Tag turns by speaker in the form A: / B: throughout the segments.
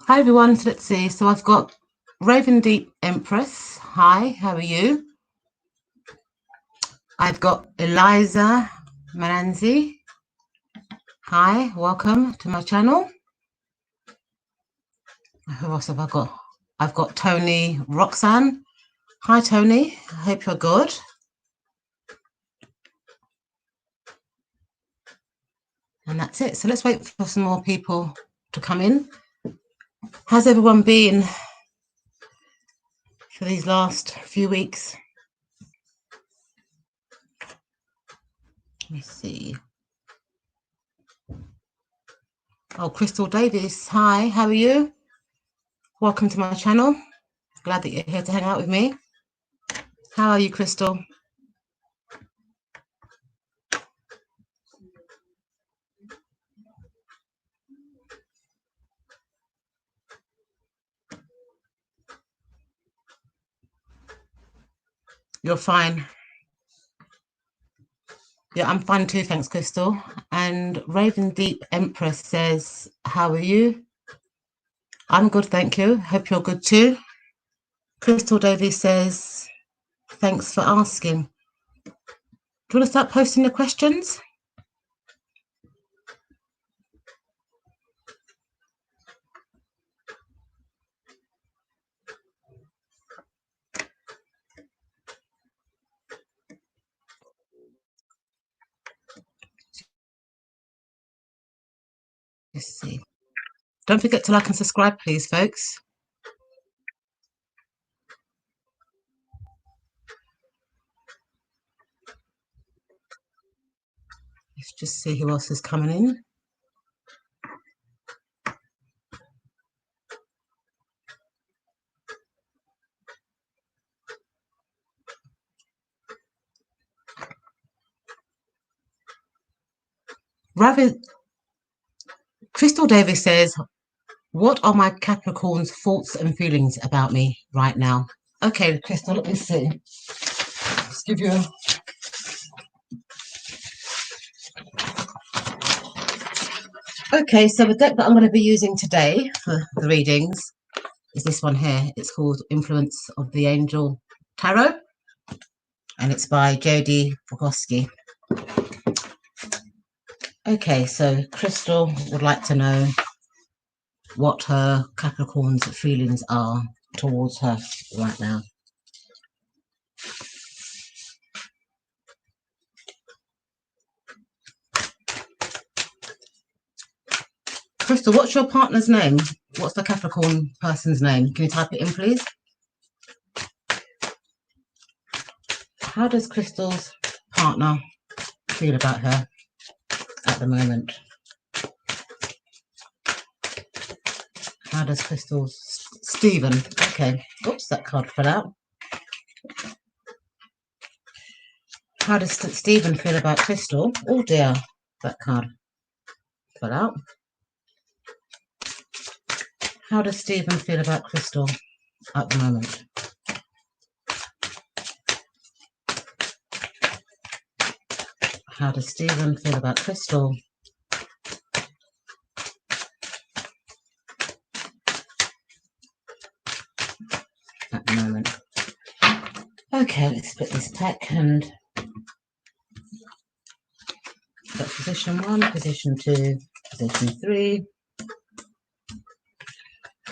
A: Hi everyone, so let's see. So I've got Raven Deep Empress. Hi, how are you? I've got Eliza Mananzi. Hi, welcome to my channel. Who else have I got? I've got Tony Roxanne. Hi Tony, I hope you're good. And that's it. So let's wait for some more people to come in. How's everyone been for these last few weeks? Let me see. Oh, Crystal Davis. Hi, how are you? Welcome to my channel. Glad that you're here to hang out with me. How are you, Crystal? You're fine. Yeah, I'm fine too, thanks, Crystal. And Raven Deep Empress says, how are you? I'm good, thank you. Hope you're good too. Crystal Davies says, thanks for asking. Do you want to start posting the questions? Let's see. Don't forget to like and subscribe, please, folks. Let's just see who else is coming in. Crystal Davis says, what are my Capricorn's thoughts and feelings about me right now? Okay, Crystal, let me see. Let's give you a... Okay, so the deck that I'm going to be using today for the readings is this one here. It's called Influence of the Angel Tarot, and it's by Jodie Bogoski. Okay, so Crystal would like to know what her Capricorn's feelings are towards her right now. Crystal, what's your partner's name? What's the Capricorn person's name? Can you type it in, please? How does Crystal's partner feel about her at the moment? How does Crystal's... Stephen. Okay. Oops, that card fell out. How does Stephen feel about Crystal? Oh dear, that card fell out. How does Stephen feel about Crystal at the moment? How does Stephen feel about Crystal at the moment? Okay, let's split this pack and got position 1, position 2, position 3,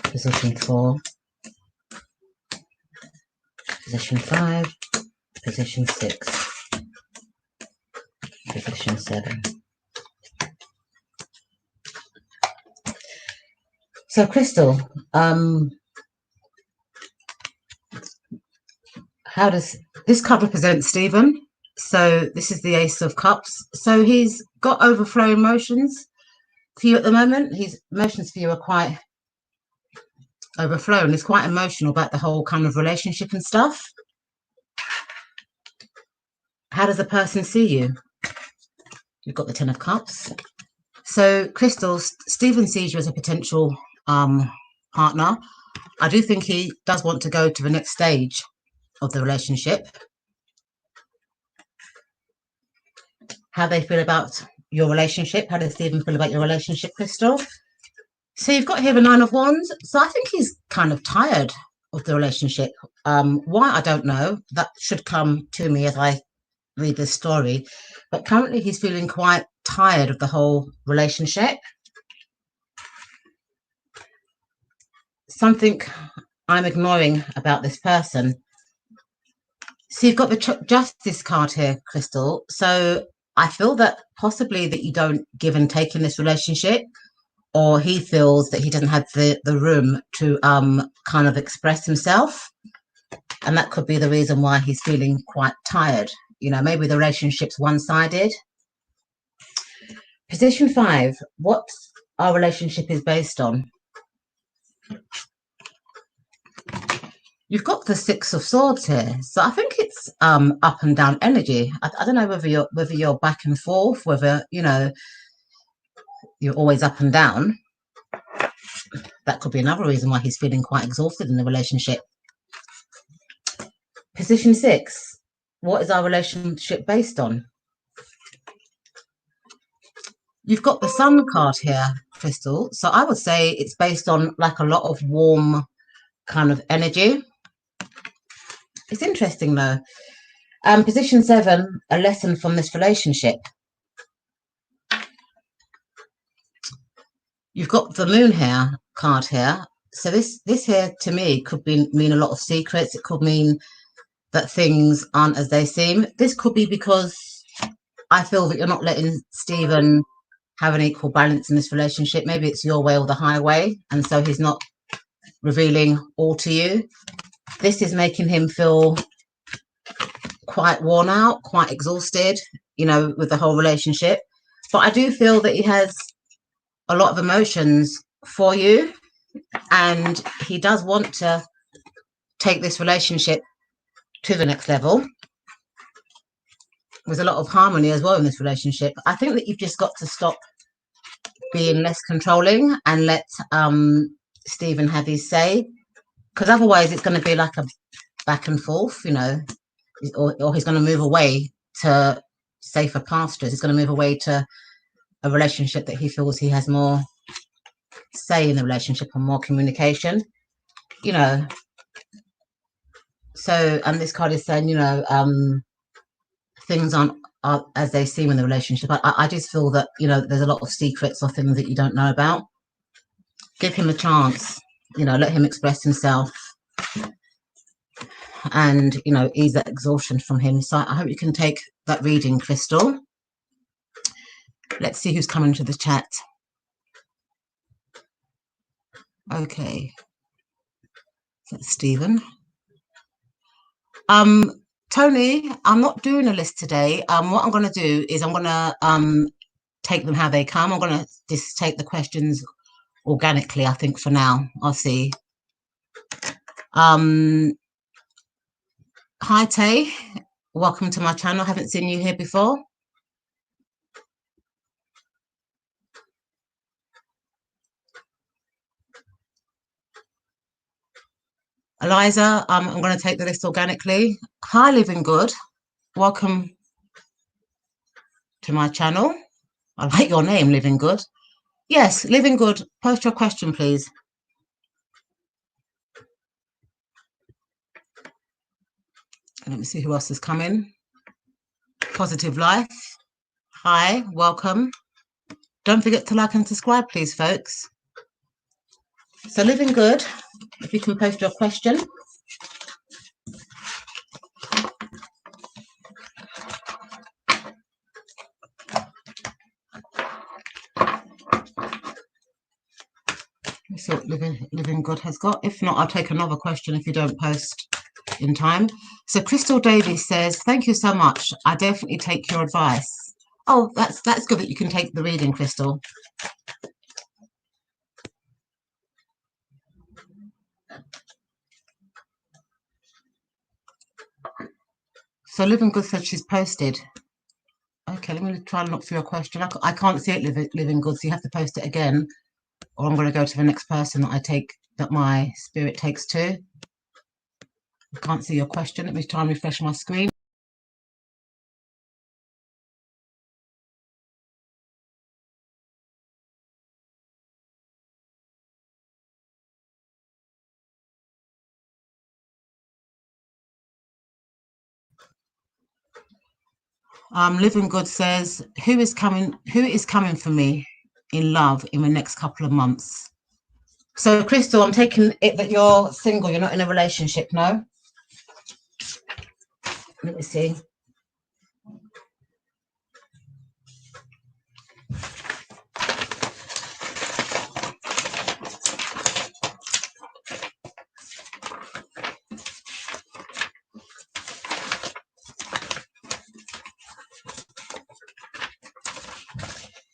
A: position 4, position 5, position 6, position 7. So Crystal, how does this card represent Stephen? So this is the Ace of Cups. So he's got overflow emotions for you at the moment. His emotions for you are quite overflowing. He's quite emotional about the whole kind of relationship and stuff. How does a person see you? You've got the 10 of Cups. So Crystal, Stephen sees you as a potential partner. I do think he does want to go to the next stage of the relationship. How they feel about your relationship? How does Stephen feel about your relationship, Crystal? So you've got here a Nine of Wands. So I think he's kind of tired of the relationship. Why, I don't know. That should come to me as I read this story. But currently he's feeling quite tired of the whole relationship. Something I'm ignoring about this person. So you've got the Justice card here, Crystal. So I feel that possibly that you don't give and take in this relationship, or he feels that he doesn't have the room to kind of express himself. And that could be the reason why he's feeling quite tired. You know, maybe the relationship's one-sided. Position 5, what our relationship is based on. You've got the Six of Swords here, so I think it's up and down energy. I don't know whether you're back and forth, whether you're always up and down. That could be another reason why he's feeling quite exhausted in the relationship. Position 6, what is our relationship based on? You've got the Sun card here, Crystal. So I would say it's based on like a lot of warm kind of energy. It's interesting though. Position 7, a lesson from this relationship. You've got the Moon here card here. So this here to me could mean a lot of secrets. It could mean that things aren't as they seem. This could be because I feel that you're not letting Stephen have an equal balance in this relationship. Maybe it's your way or the highway, and so he's not revealing all to you. This is making him feel quite worn out, quite exhausted, with the whole relationship. But I do feel that he has a lot of emotions for you, and he does want to take this relationship to the next level. There's a lot of harmony as well in this relationship. I think that you've just got to stop being less controlling and let Stephen have his say, because otherwise it's going to be like a back and forth, or he's going to move away to safer pastures. He's going to move away to a relationship that he feels he has more say in the relationship and more communication, So, and this card is saying, things aren't as they seem in the relationship. I just feel that, there's a lot of secrets or things that you don't know about. Give him a chance, let him express himself and, ease that exhaustion from him. So I hope you can take that reading, Crystal. Let's see who's coming to the chat. Okay. That's Stephen. Tony, I'm not doing a list today. What I'm going to do is I'm going to take them how they come. I'm going to just take the questions organically, I think, for now. I'll see. Hi, Tay. Welcome to my channel. I haven't seen you here before. Eliza, I'm going to take the list organically. Hi, Living Good. Welcome to my channel. I like your name, Living Good. Yes, Living Good. Post your question, please. Let me see who else is coming. Positive Life. Hi, welcome. Don't forget to like and subscribe, please, folks. So Living Good, if you can post your question. Let's see what Living Good has got. If not, I'll take another question if you don't post in time. So Crystal Davies says, thank you so much. I definitely take your advice. Oh, that's good that you can take the reading, Crystal. So Living Good said she's posted. Okay, let me try and look for your question. I can't see it, Living Good, so you have to post it again, or I'm going to go to the next person that my spirit takes to. I can't see your question. Let me try and refresh my screen. Living Good says, who is coming for me in love in the next couple of months? So, Crystal, I'm taking it that you're single, you're not in a relationship, no? Let me see.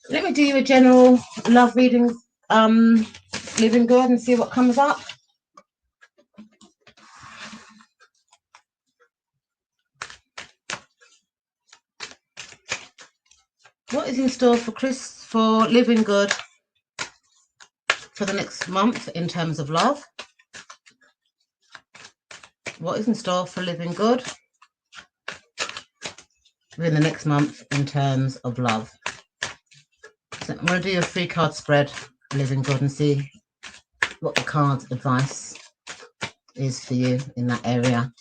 A: Let me do you a general love reading, Living Good, and see what comes up. What is in store for Living Good for the next month in terms of love? What is in store for Living Good within the next month in terms of love? So I'm going to do a 3-card spread, Living Good, and see what the card advice is for you in that area.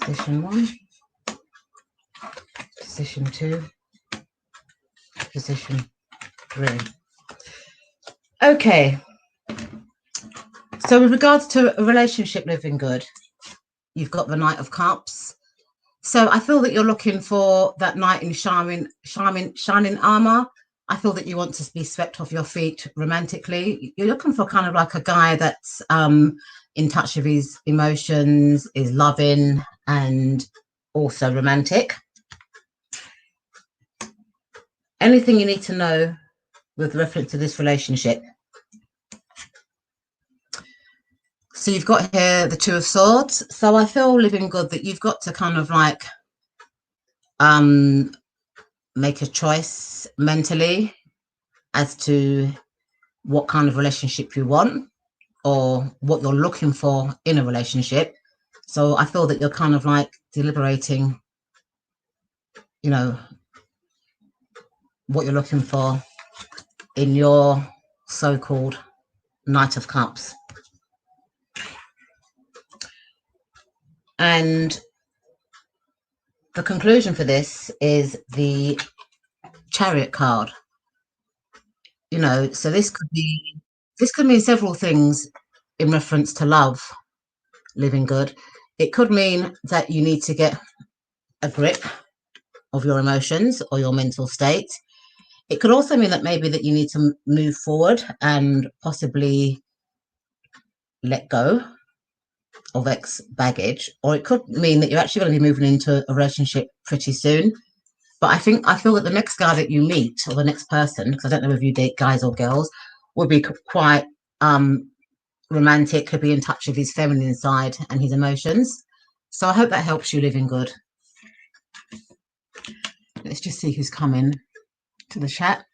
A: Position 1, position 2, position 3. Okay. So with regards to a relationship, Living Good, you've got the Knight of Cups. So I feel that you're looking for that knight in shining armor. I feel that you want to be swept off your feet romantically. You're looking for kind of like a guy that's in touch with his emotions, is loving, and also romantic. Anything you need to know with reference to this relationship? So you've got here the 2 of Swords. So I feel, Living Good, that you've got to kind of like make a choice mentally as to what kind of relationship you want or what you're looking for in a relationship. So I feel that you're kind of like deliberating, you know, what you're looking for in your so-called Knight of Cups. And the conclusion for this is the Chariot card. You know, so this could mean several things in reference to love, Living Good. It could mean that you need to get a grip of your emotions or your mental state. It could also mean that maybe that you need to move forward and possibly let go of ex baggage, or it could mean that you're actually going to be moving into a relationship pretty soon. But I feel that the next guy that you meet, or the next person, because I don't know if you date guys or girls, would be quite romantic, could be in touch with his feminine side and his emotions. So I hope that helps you, Living Good. Let's just see who's coming to the chat.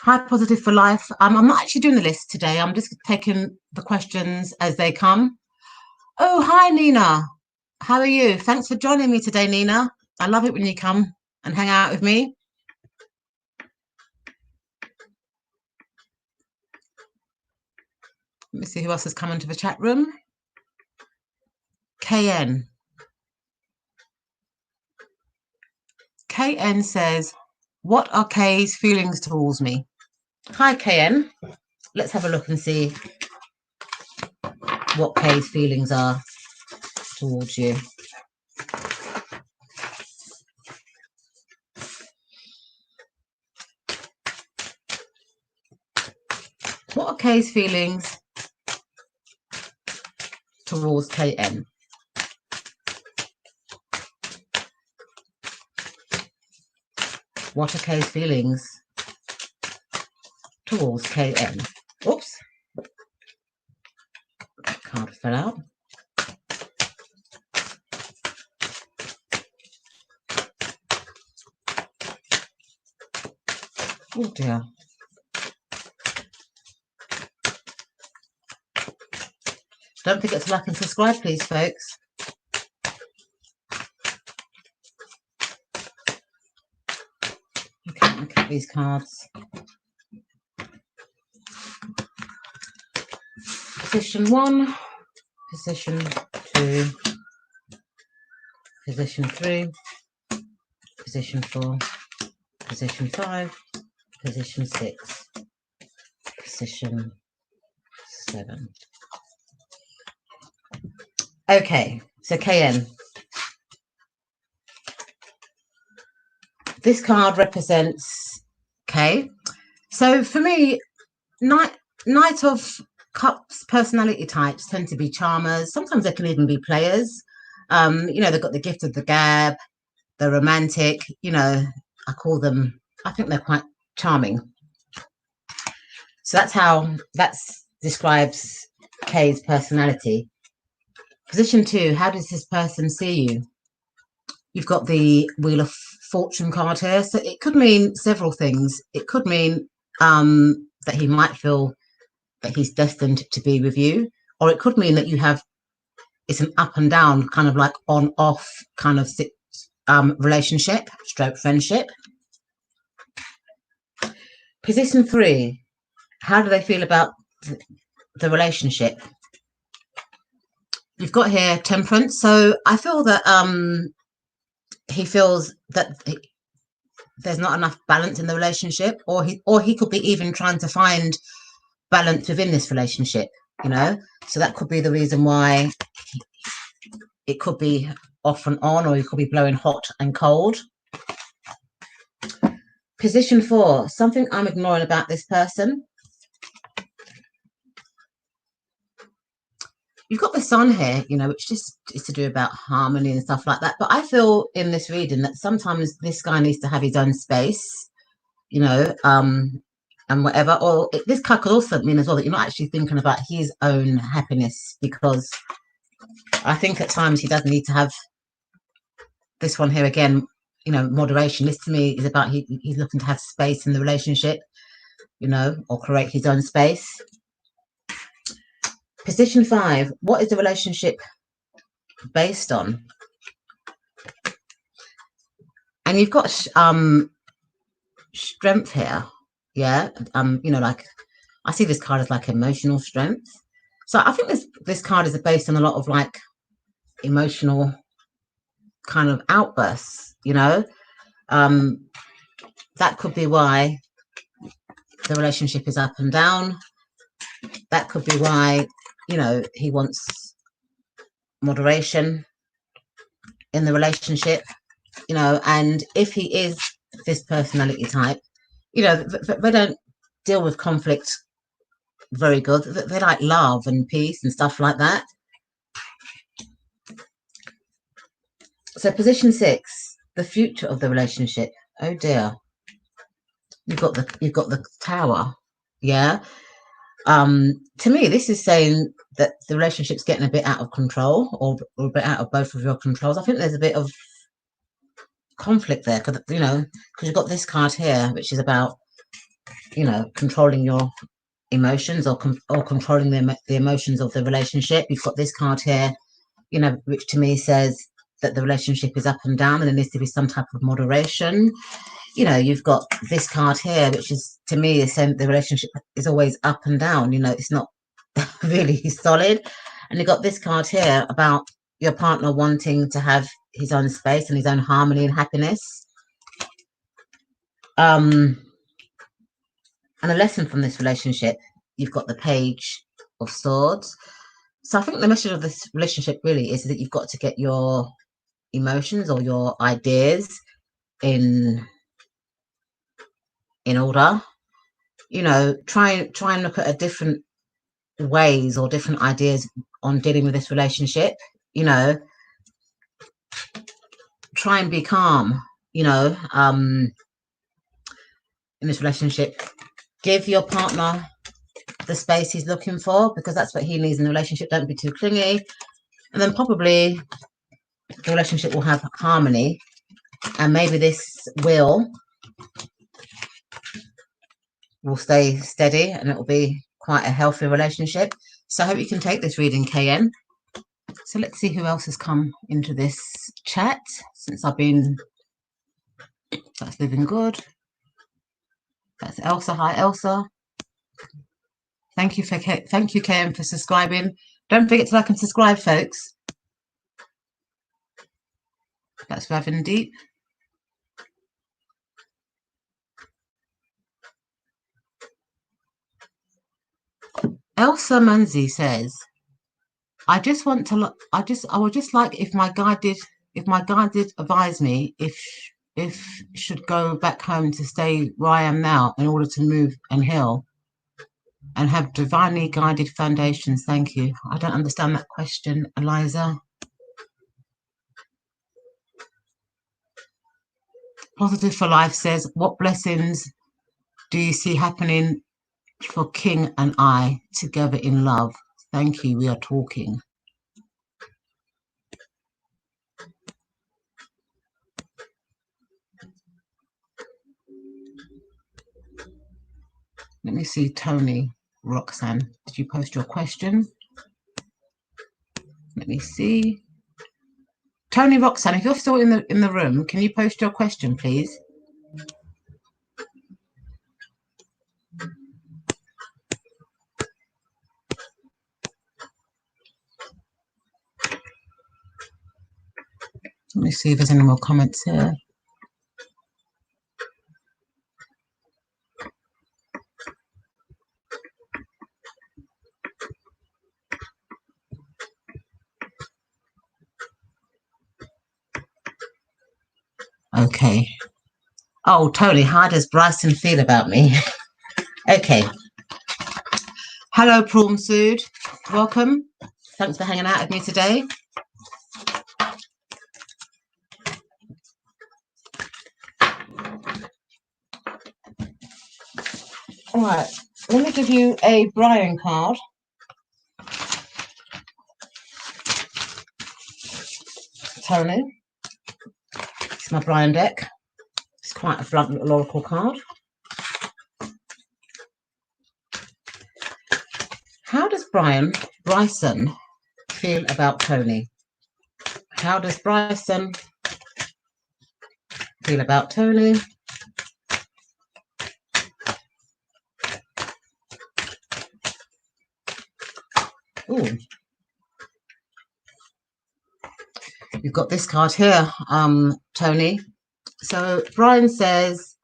A: Hi, Positive for Life. I'm not actually doing the list today. I'm just taking the questions as they come. Oh, hi, Nina. How are you? Thanks for joining me today, Nina. I love it when you come and hang out with me. Let me see who else has come into the chat room. KN. KN says, what are Kay's feelings towards me? Hi, KN. Let's have a look and see what Kay's feelings are towards you. What are Kay's feelings towards KN? What are Kay's feelings towards KN? Oops. Card fell out. Oh dear. Don't forget to like and subscribe, please, folks. Okay, look at these cards. Position 1, position 2, position 3, position 4, position 5, position 6, position 7. Okay, so KN. This card represents K. So for me, Knight of Cups personality types tend to be charmers. Sometimes they can even be players. You know, they've got the gift of the gab, they're romantic, you know, I think they're quite charming. So that describes K's personality. Position 2, how does this person see you? You've got the Wheel of Fortune card here. So it could mean several things. It could mean that he might feel that he's destined to be with you, or it could mean that it's an up and down, kind of like on off kind of relationship stroke friendship. Position 3, how do they feel about the relationship? You've got here Temperance. So I feel that he feels that there's not enough balance in the relationship, or he could be even trying to find balance within this relationship, you know. So that could be the reason why it could be off and on, or he could be blowing hot and cold. Position 4, something I'm ignoring about this person. You've got the Sun here, you know, which just is to do about harmony and stuff like that. But I feel in this reading that sometimes this guy needs to have his own space, you know, and whatever. Or this card could also mean as well that you're not actually thinking about his own happiness, because I think at times he does need to have this one here again, you know, moderation. This to me is about he's looking to have space in the relationship, you know, or create his own space. Position 5, what is the relationship based on? And you've got strength here, yeah. You know, like I see this card as like emotional strength. So I think this card is based on a lot of like emotional kind of outbursts, you know. That could be why the relationship is up and down. That could be why, you know, he wants moderation in the relationship, you know. And if he is this personality type, you know, they don't deal with conflict very good. They like love and peace and stuff like that. So position 6, the future of the relationship. Oh dear. You've got the Tower, yeah. To me, this is saying that the relationship's getting a bit out of control, or a bit out of both of your controls. I think there's a bit of conflict there, because, you know, because you've got this card here, which is about, you know, controlling your emotions, or controlling the emotions of the relationship. You've got this card here, you know, which to me says that the relationship is up and down, and there needs to be some type of moderation. You know, you've got this card here, which is to me is saying the relationship is always up and down. You know, it's not really solid. And you've got this card here about your partner wanting to have his own space and his own harmony and happiness. And a lesson from this relationship, you've got the Page of Swords. So I think the message of this relationship really is that you've got to get your emotions or your ideas in order. You know, try and look at different ways or different ideas on dealing with this relationship. You know, try and be calm, you know, in this relationship. Give your partner the space he's looking for, because that's what he needs in the relationship. Don't be too clingy, and then probably the relationship will have harmony, and maybe this will stay steady, and it will be quite a healthy relationship. So I hope you can take this reading, KM. So let's see who else has come into this chat since I've been. That's Living Good. That's Elsa. Hi, Elsa. Thank you, KM, for subscribing. Don't forget to like and subscribe, folks. That's Raven Deep. Elsa Manzi says, I would just like if my guide did advise me if should go back home to stay where I am now in order to move and heal and have divinely guided foundations. Thank you. I don't understand that question, Eliza. Positive for Life says, what blessings do you see happening for King and I together in love? Thank you. We are talking. Let me see, Tony. Roxanne, did you post your question? Let me see. Tony, Roxanne, if you're still in the room, can you post your question, please? Let me see if there's any more comments here. Okay. Oh, Tony, how does Bryson feel about me? Okay. Hello, Prawn Sood. Welcome. Thanks for hanging out with me today. All right. Let me give you a Brian card. Tony. It's my Brian deck. It's quite a blunt little oracle card. How does Bryson feel about Tony? How does Bryson feel about Tony? Ooh. You've got this card here, Tony. So Brian says,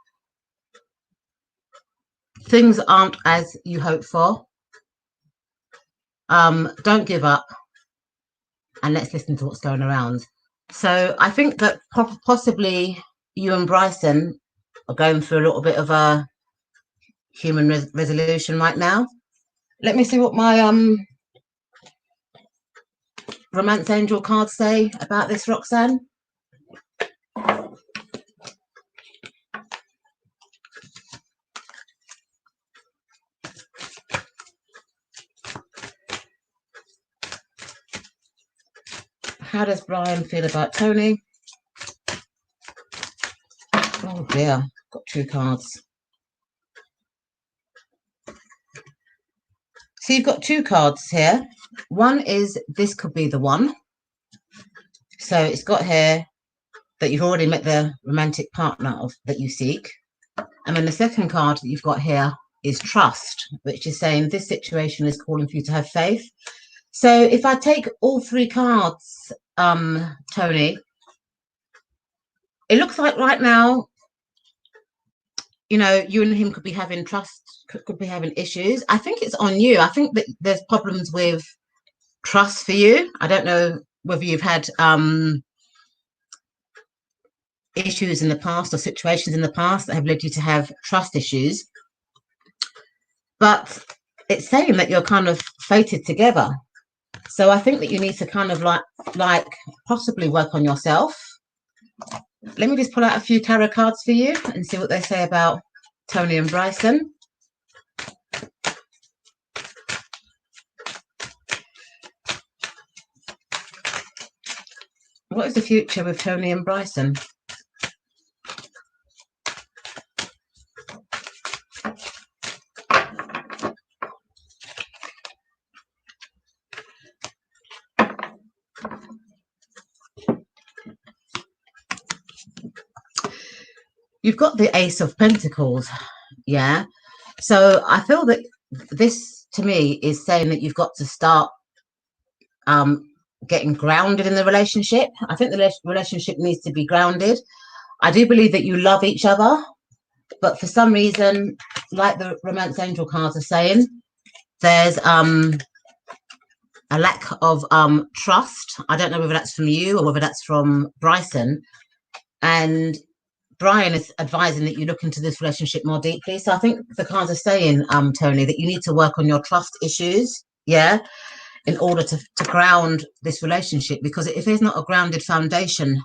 A: things aren't as you hope for. Don't give up. And let's listen to what's going around. So I think that possibly you and Bryson are going through a little bit of a human resolution right now. Let me see what my romance angel cards say about this, Roxanne. How does Brian feel about Tony? Oh dear, got two cards. So you've got two cards here. One is this could be the one. So it's got here that you've already met the romantic partner that you seek. And then the second card that you've got here is trust, which is saying this situation is calling for you to have faith. So if I take all three cards, Tony, it looks like right now, you know, you and him could be having could be having issues. I think it's on you. I think that there's problems with trust for you. I don't know whether you've had issues in the past or situations in the past that have led you to have trust issues. But it's saying that you're kind of fated together. So I think that you need to kind of like possibly work on yourself. Let me just pull out a few tarot cards for you and see what they say about Tony and Bryson. What is the future with Tony and Bryson? you've got the Ace of Pentacles. Yeah. So I feel that this to me is saying that you've got to start getting grounded in the relationship. I think the relationship needs to be grounded. I do believe that you love each other, but for some reason, like the Romance Angel cards are saying, there's a lack of trust. I don't know whether that's from you or whether that's from Bryson. And Brian is advising that you look into this relationship more deeply. So I think the cards are saying, Tony, that you need to work on your trust issues, yeah, in order to ground this relationship. Because if there's not a grounded foundation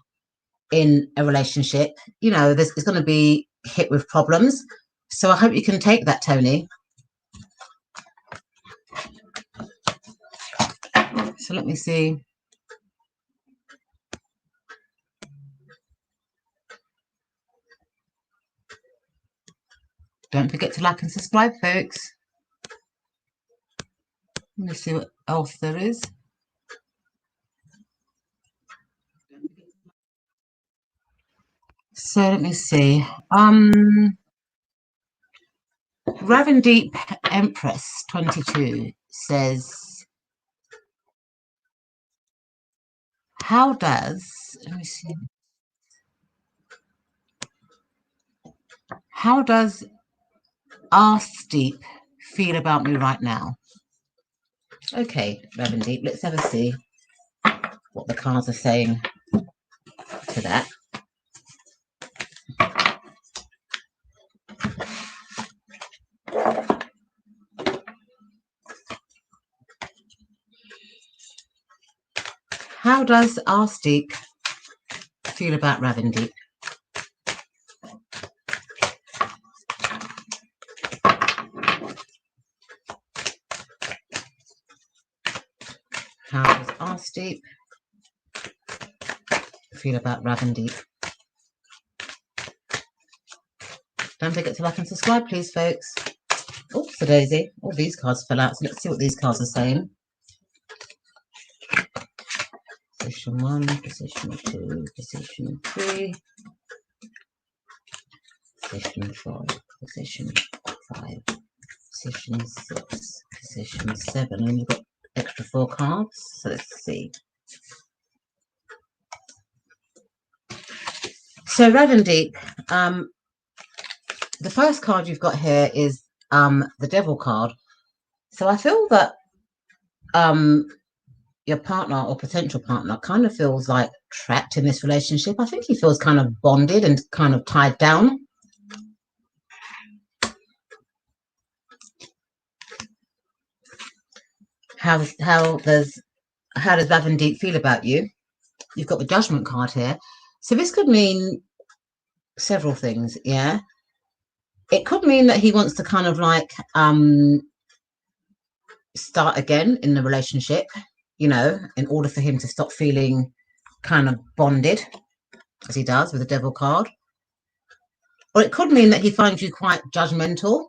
A: in a relationship, you know, it's going to be hit with problems. So I hope you can take that, Tony. So let me see. Don't forget to like and subscribe, folks. Let me see what else there is. So let me see. Ravendeep Empress 22 says, how does, let me see, how does Deep feel about me right now? Okay, Ravendeep, let's have a see what the cards are saying to that. How does Deep feel about Ravendeep? How does Deep feel about Ravendeep? Don't forget to like and subscribe, please, folks. Oops, a daisy. All these cards fell out, so let's see what these cards are saying. Position 1, position 2, position 3, position 4, position 5, position 6, position 7, and you've got extra 4 cards. So let's see. So Ravendeep, the first card you've got here is the Devil card. So I feel that your partner or potential partner kind of feels like trapped in this relationship. I think he feels kind of bonded and kind of tied down. How does Ravendeep feel about you? You've got the Judgment card here. So this could mean several things, yeah. It could mean that he wants to kind of like start again in the relationship, you know, in order for him to stop feeling kind of bonded, as he does with the Devil card. Or it could mean that he finds you quite judgmental.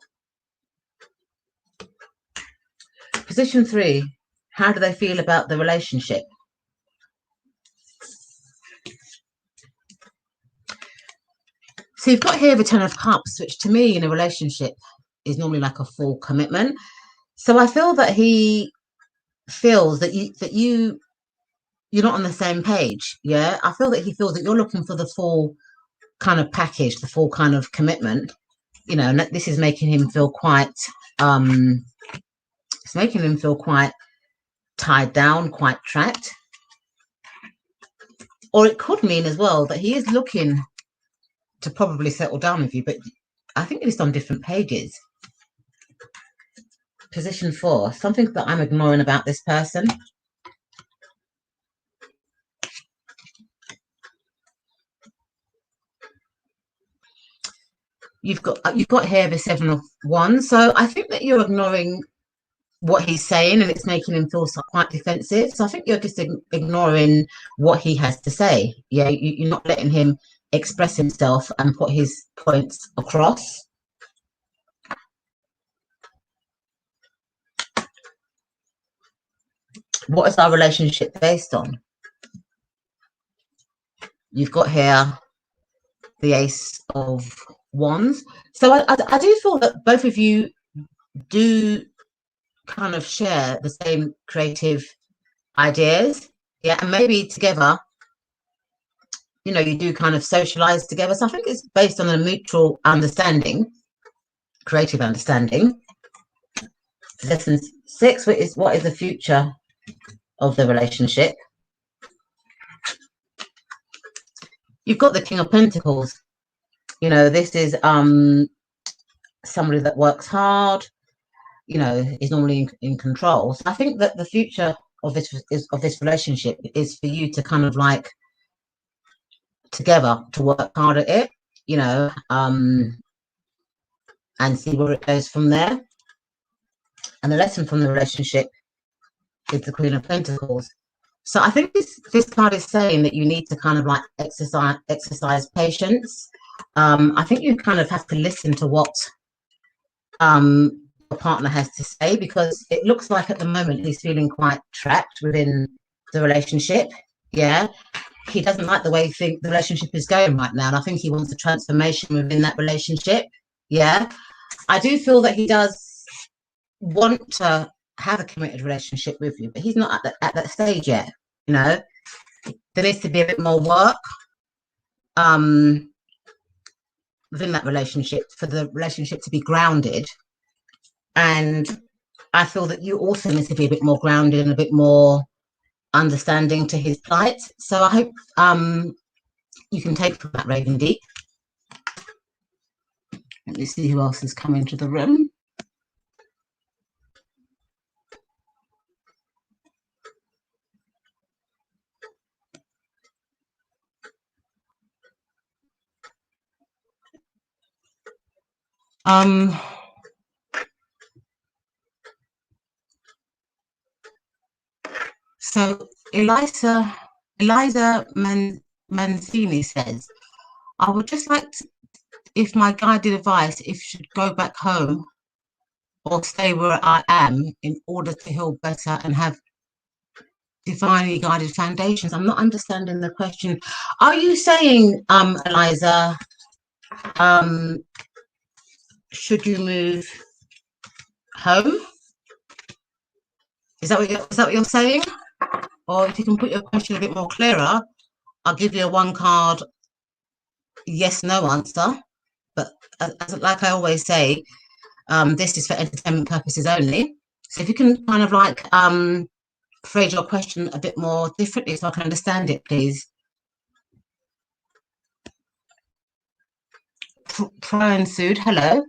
A: Position 3, how do they feel about the relationship? So you've got here the Ten of Cups, which to me in a relationship is normally like a full commitment. So I feel that he feels that you're not on the same page. Yeah, I feel that he feels that you're looking for the full kind of package, the full kind of commitment. You know, and this is making him feel quite it's making him feel quite tied down, quite trapped. Or it could mean as well that he is looking to probably settle down with you, but I think it's on different pages. Position 4, something that I'm ignoring about this person. You've got here the 7 of Wands, so I think that you're ignoring what he's saying and it's making him feel quite defensive. So I think you're just ignoring what he has to say. Yeah, you're not letting him express himself and put his points across. What is our relationship based on? You've got here the Ace of Wands. So I do feel that both of you do kind of share the same creative ideas. Yeah, and maybe together, you know, you do kind of socialize together. So I think it's based on a mutual understanding, creative understanding. Lesson 6, what is the future of the relationship? You've got the King of Pentacles. You know, this is somebody that works hard, you know, is normally in control. So I think that the future of this relationship is for you to kind of like together to work hard at it, you know, and see where it goes from there. And the lesson from the relationship is the Queen of Pentacles. So I think this card is saying that you need to kind of like exercise patience. I think you kind of have to listen to what your partner has to say, because it looks like at the moment he's feeling quite trapped within the relationship. Yeah, he doesn't like the way the relationship is going right now, and I think he wants a transformation within that relationship. Yeah, I do feel that he does want to have a committed relationship with you, but he's not at that stage yet. You know, there needs to be a bit more work within that relationship for the relationship to be grounded. And I feel that you also need to be a bit more grounded and a bit more understanding to his plight. So I hope you can take from that, Raven Deep. Let me see who else has come into the room. So Eliza Mancini says, I would just like to, if my guided advice, if should go back home or stay where I am in order to heal better and have divinely guided foundations. I'm not understanding the question. Are you saying, Eliza, should you move home? Is that what you're saying? Or if you can put your question a bit more clearer, I'll give you a one card yes no answer. But like I always say, this is for entertainment purposes only. So if you can kind of like phrase your question a bit more differently so I can understand it, please. Brian Sood, hello.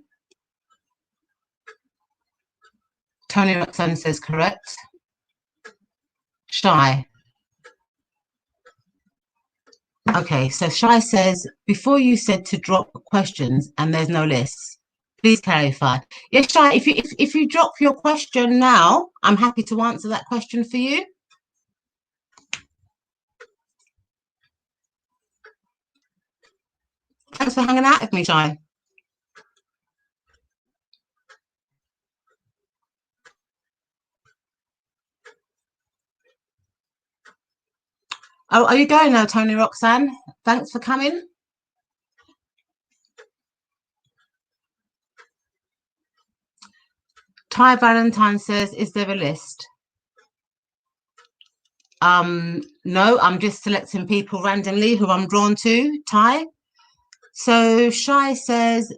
A: Tony Roxanne says correct. Shy. Okay, so Shy says, before you said to drop questions and there's no list, please clarify. Yes, Shy, if you drop your question now, I'm happy to answer that question for you. Thanks for hanging out with me, Shy. Oh, are you going now, Tony Roxanne? Thanks for coming. Ty Valentine says, is there a list? No, I'm just selecting people randomly who I'm drawn to, Ty. So Shy says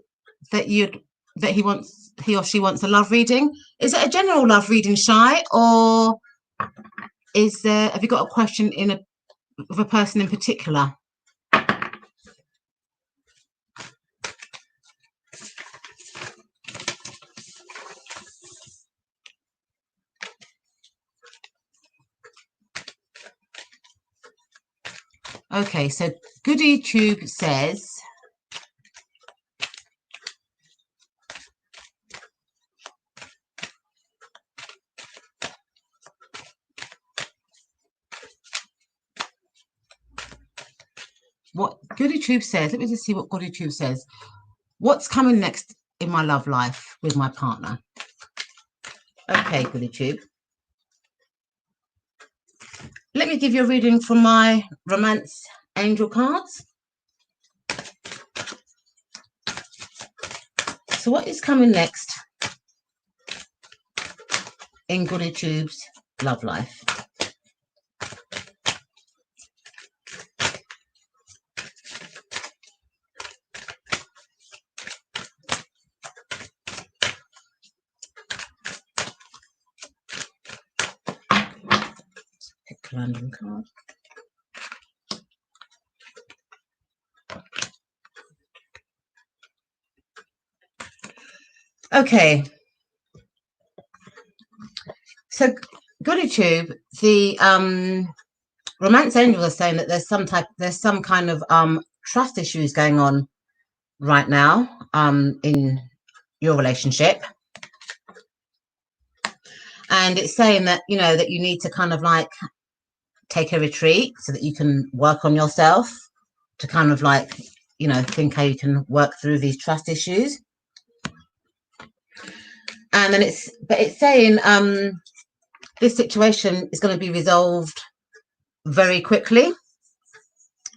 A: that he or she wants a love reading. Is it a general love reading, Shy, or have you got a question of a person in particular? Okay, so Goody Tube says, what Goody Tube says, let me just see what Goody Tube says. What's coming next in my love life with my partner? Okay, Goody Tube. Let me give you a reading from my romance angel cards. So what is coming next in Goody Tube's love life? Pick a random card. Okay. So Goody Tube, the romance angel is saying that there's some kind of trust issues going on right now in your relationship, and it's saying that that you need to kind of like take a retreat so that you can work on yourself to kind of like think how you can work through these trust issues. And then it's saying this situation is going to be resolved very quickly.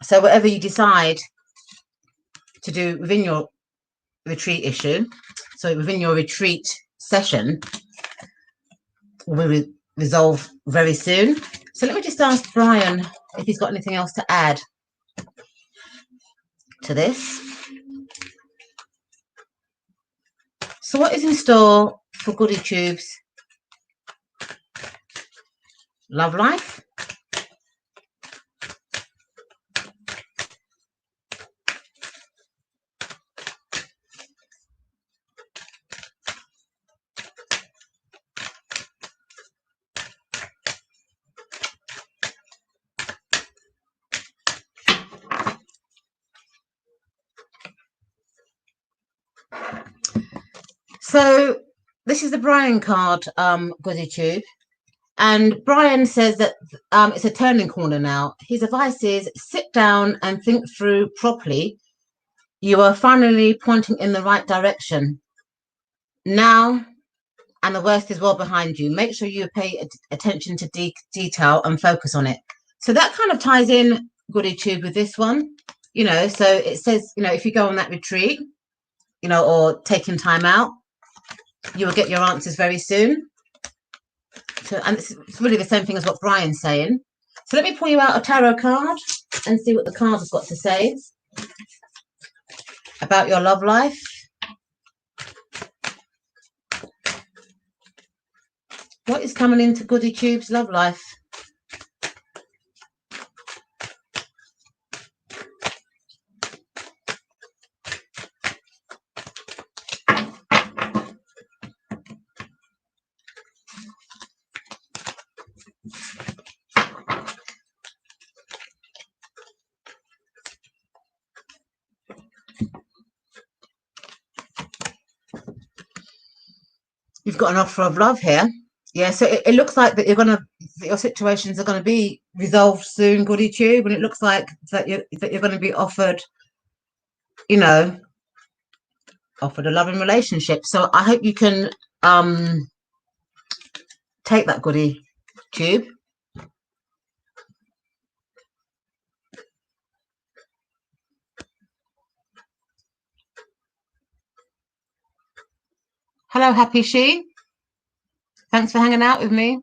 A: So whatever you decide to do within your retreat issue, so within your retreat session, will be resolved very soon. So let me just ask Brian if he's got anything else to add to this. So what is in store for Goody Tube's love life? So this is the Brian card, Goody Tube. And Brian says that it's a turning corner now. His advice is sit down and think through properly. You are finally pointing in the right direction now, and the worst is well behind you. Make sure you pay attention to detail and focus on it. So that kind of ties in Goody Tube with this one. So it says, if you go on that retreat, or taking time out, you will get your answers very soon. So, and it's really the same thing as what Brian's saying. So let me pull you out a tarot card and see what the card has got to say about your love life. What is coming into Goody Tube's love life? You've got an offer of love here. Yeah, so it looks like that your situations are gonna be resolved soon, Goody Tube, and it looks like that you're gonna be offered, offered a loving relationship. So I hope you can take that, Goody Tube. Hello, Happy She. Thanks for hanging out with me.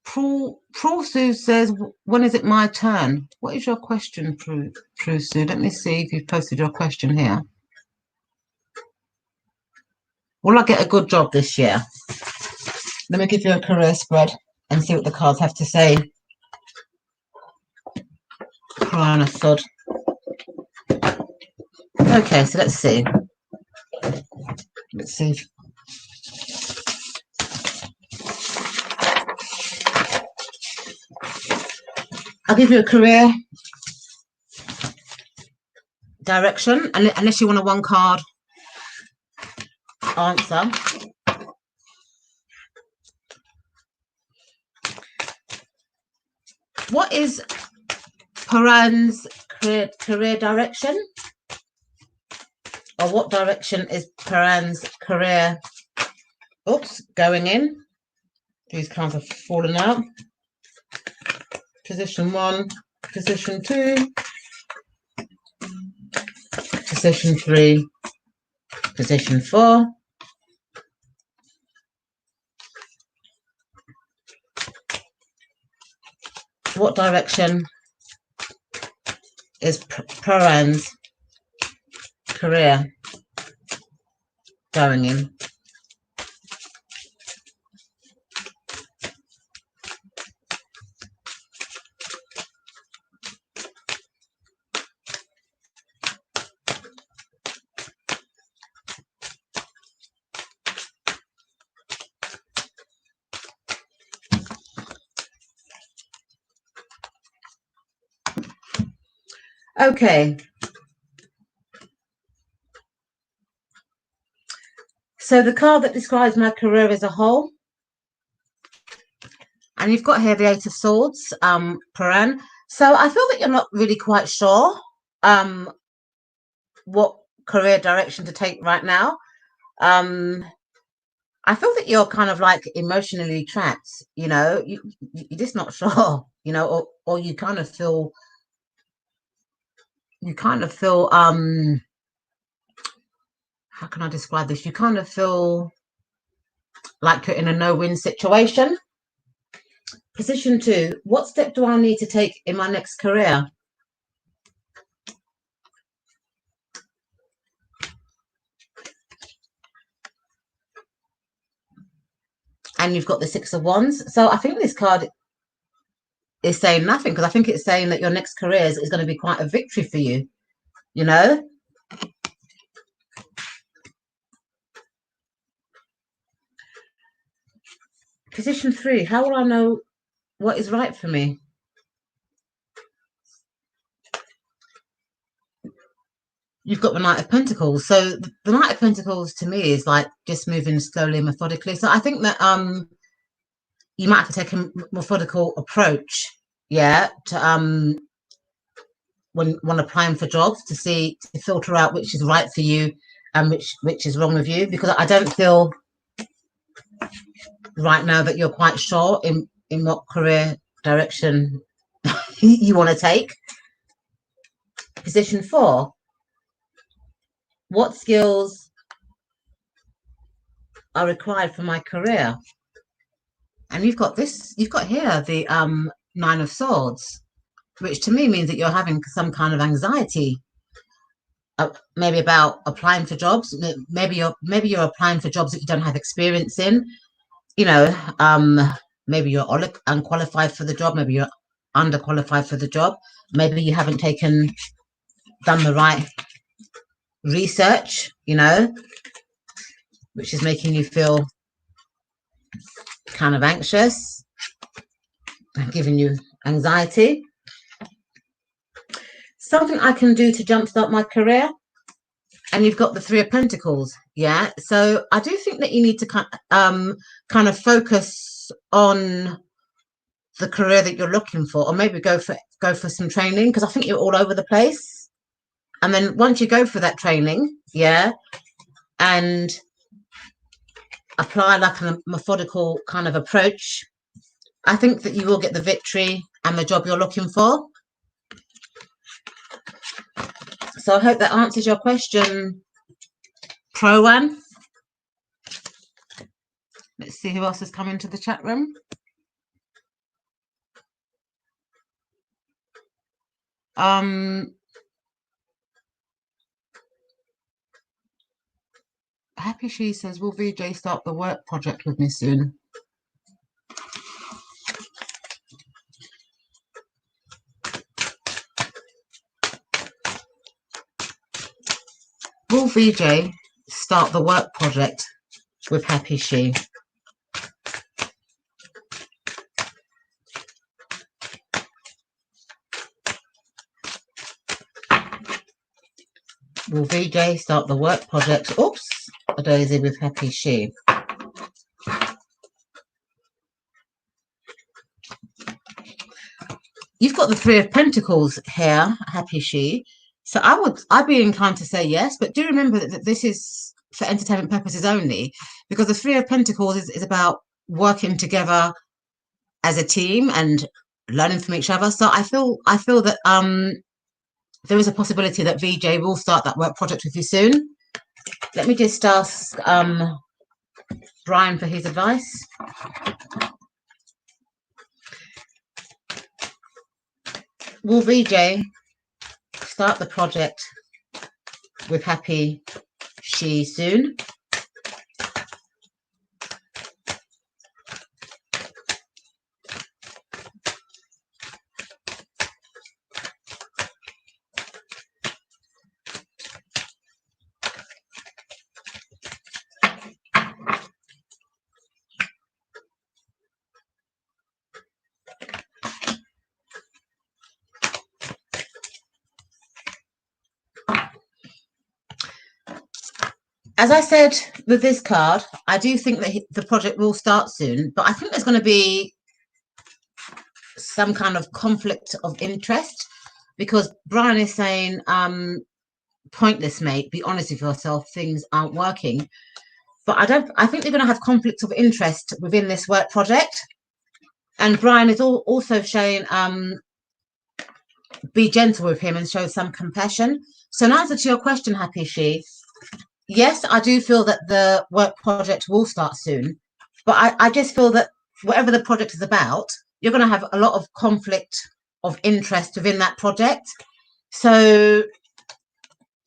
A: Prue Sue says, when is it my turn? What is your question, Prue Sue? Let me see if you've posted your question here. Will I get a good job this year? Let me give you a career spread and see what the cards have to say. Crying a sod. Okay, so let's see. Let's see. I'll give you a career direction, unless you want a one card answer. What is Paran's career direction? Or what direction is Paran's career going in? These cards have fallen out. Position 1, position 2, position 3, position 4. What direction is Paran's career going in? Okay. So the card that describes my career as a whole, and you've got here the Eight of Swords, Paran. So I feel that you're not really quite sure what career direction to take right now. I feel that you're kind of like emotionally trapped, you know, you're just not sure, you know, or you kind of feel, how can I describe this? You kind of feel like you're in a no-win situation. Position 2, what step do I need to take in my next career? And you've got the Six of Wands. So I think this card is saying nothing, because I think it's saying that your next career is going to be quite a victory for you, you know? Position 3, how will I know what is right for me? You've got the Knight of Pentacles. So the Knight of Pentacles to me is like just moving slowly and methodically. So I think that you might have to take a methodical approach, yeah, to when applying for jobs, to filter out which is right for you and which is wrong with you, because I don't feel right now that you're quite sure in what career direction you want to take. Position 4, what skills are required for my career? And you've got here the Nine of Swords, which to me means that you're having some kind of anxiety, maybe about applying for jobs. Maybe you're applying for jobs that you don't have experience in, you know. Maybe you're unqualified for the job, maybe you're underqualified for the job, maybe you haven't done the right research, you know, which is making you feel kind of anxious and giving you anxiety. Something I can do to jumpstart my career. And you've got the Three of Pentacles, yeah. So I do think that you need to kind of focus on the career that you're looking for, or maybe go for some training, because I think you're all over the place. And then once you go for that training, yeah, and apply like a methodical kind of approach, I think that you will get the victory and the job you're looking for. So I hope that answers your question, Pro-One. Let's see who else has come into the chat room. Happy She says, will VJ start the work project with me soon? Will VJ start the work project with Happy She? Will VJ start the work project? Oops, a daisy with Happy She. You've got the Three of Pentacles here, Happy She. So I'd be inclined to say yes, but do remember that this is for entertainment purposes only, because the Three of Pentacles is about working together as a team and learning from each other. So I feel that there is a possibility that VJ will start that work project with you soon. Let me just ask Brian for his advice. Will VJ start the project with Happy She soon? As I said with this card, I do think that the project will start soon, but I think there's going to be some kind of conflict of interest, because Brian is saying, pointless, mate, be honest with yourself, things aren't working. But I think they're going to have conflicts of interest within this work project. And Brian is also showing, be gentle with him and show some compassion. So in answer to your question, Happy She, yes, I do feel that the work project will start soon, but I just feel that whatever the project is about, you're going to have a lot of conflict of interest within that project. So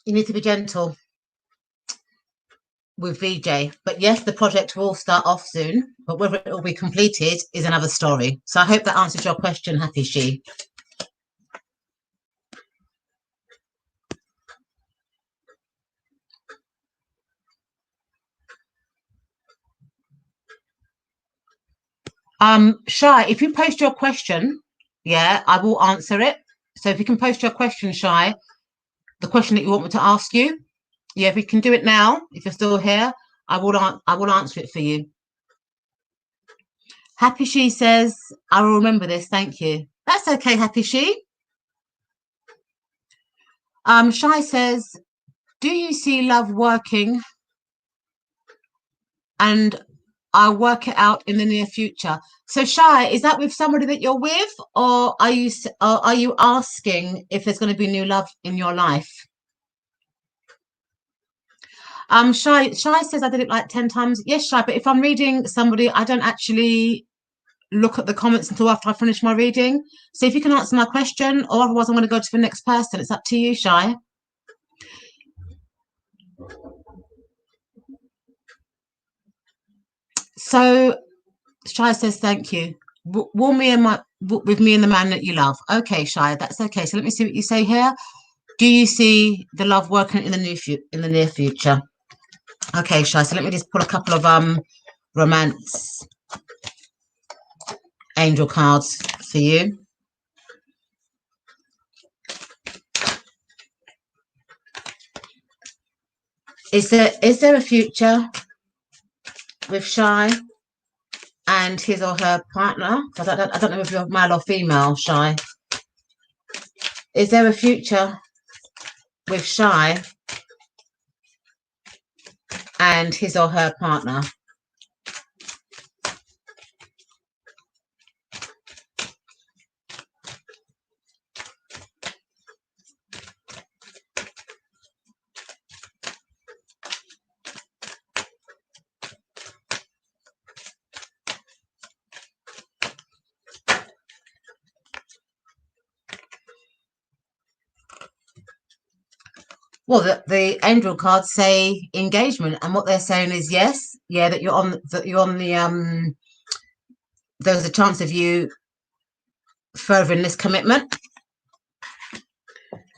A: you need to be gentle with VJ. But yes, the project will start off soon, but whether it will be completed is another story. So I hope that answers your question, Happy She. Shy, if you post your question, yeah, I will answer it. So if you can post your question, Shy, the question that you want me to ask you, yeah, if we can do it now, if you're still here, I will answer it for you. Happy She says, I will remember this, thank you. That's okay, Happy She. Shy says, do you see love working? And I'll work it out in the near future. So Shy, is that with somebody that you're with, or are you asking if there's going to be new love in your life? Shy says I did it like 10 times. Yes, Shy, but if I'm reading somebody, I don't actually look at the comments until after I finish my reading. So if you can answer my question, or otherwise I'm going to go to the next person. It's up to you, Shy. So Shy says thank you. With me and the man that you love. Okay, Shy, that's okay. So let me see what you say here. Do you see the love working in the near future? Okay, Shy. So let me just pull a couple of romance angel cards for you. Is there a future with Shy and his or her partner? I don't know if you're male or female, Shy. Is there a future with Shy and his or her partner? Well, the angel cards say engagement, and what they're saying is yes, yeah, that you're on the there's a chance of you furthering this commitment.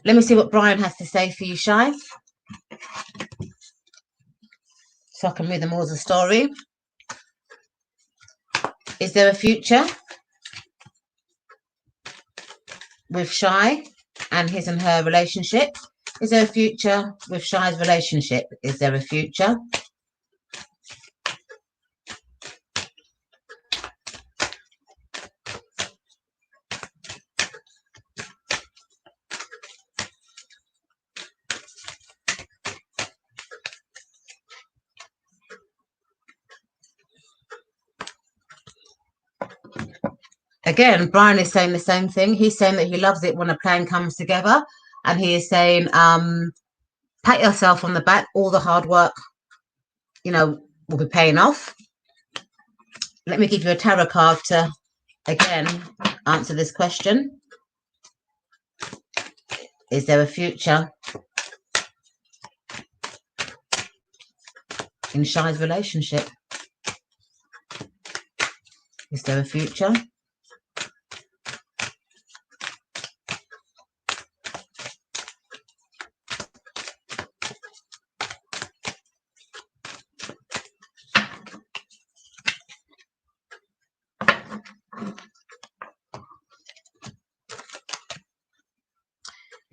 A: Let me see what Brian has to say for you, Shy, so I can read them all as a story. Is there a future with Shy and his and her relationship? Is there a future with Shy's relationship? Is there a future? Again, Brian is saying the same thing. He's saying that he loves it when a plan comes together, and he is saying, pat yourself on the back. All the hard work, will be paying off. Let me give you a tarot card to, again, answer this question. Is there a future in Shai's relationship? Is there a future?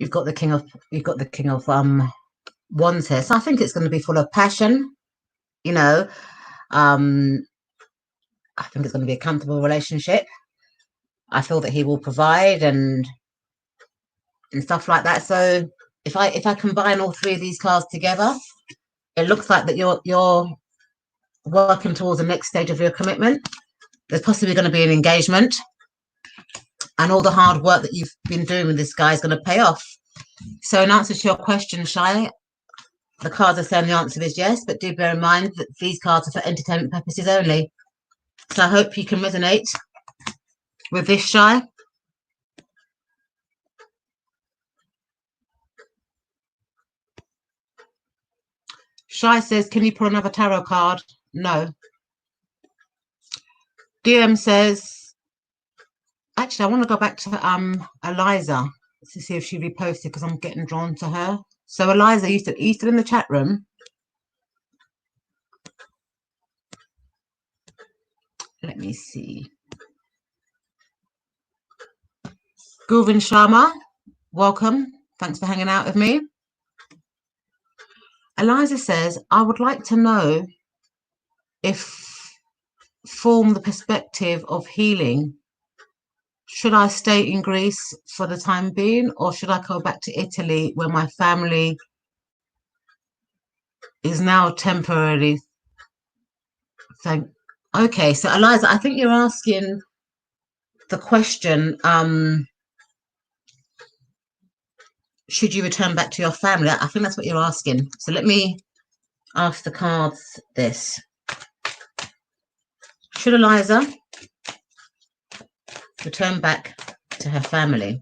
A: You've got the King of Wands here, so I think it's going to be full of passion. I think it's going to be a comfortable relationship. I feel that he will provide and stuff like that. So if I combine all three of these cards together, it looks like that you're working towards the next stage of your commitment. There's possibly going to be an engagement, and all the hard work that you've been doing with this guy is going to pay off. So in answer to your question, Shai, the cards are saying the answer is yes, but do bear in mind that these cards are for entertainment purposes only. So I hope you can resonate with this, Shai. Shai says, can you pull another tarot card? No. DM says, actually, I want to go back to Eliza to see if she reposted, because I'm getting drawn to her. So Eliza, are you still in the chat room? Let me see. Gurvin Sharma, welcome. Thanks for hanging out with me. Eliza says, I would like to know if, from the perspective of healing, should I stay in Greece for the time being, or should I go back to Italy where my family is now temporarily? Okay, so Eliza, I think you're asking the question, should you return back to your family? I think that's what you're asking. So let me ask the cards this. Should Eliza return back to her family?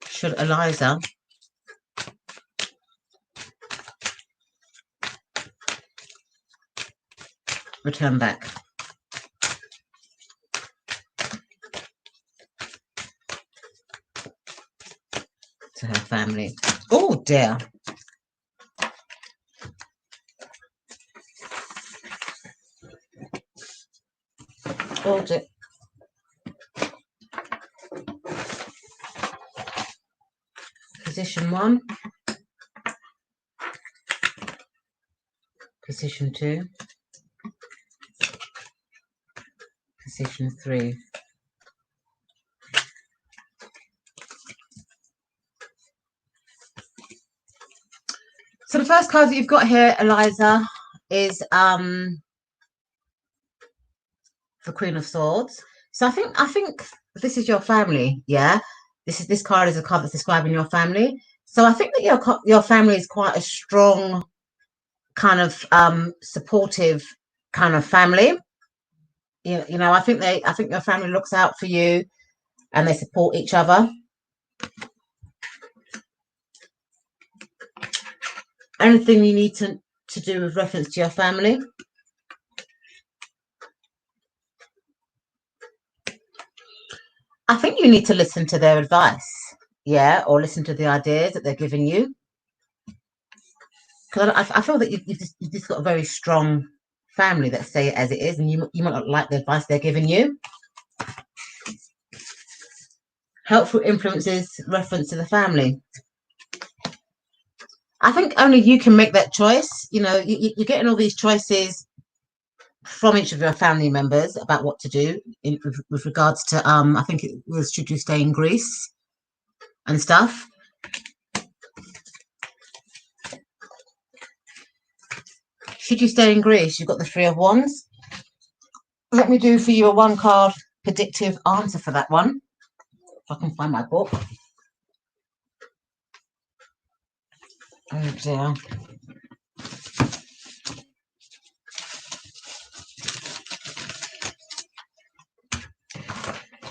A: Should Eliza return back? To her family. Oh dear. Oh dear. Position 1. Position 2. Position 3. So the first card that you've got here, Eliza, is the Queen of Swords. So I think this is your family, yeah. This card is a card that's describing your family. So I think that your family is quite a strong, kind of supportive kind of family. I think your family looks out for you, and they support each other. Anything you need to do with reference to your family. I think you need to listen to their advice, yeah, or listen to the ideas that they're giving you. Because I feel that you've just got a very strong family that say it as it is, and you might not like the advice they're giving you. Helpful influences, reference to the family. I think only you can make that choice. You're getting all these choices from each of your family members about what to do with regards to I think it was, should you stay in Greece and stuff. Should you stay in Greece? You've got the 3 of Wands. Let me do for you a 1 card predictive answer for that one. If I can find my book. Oh dear.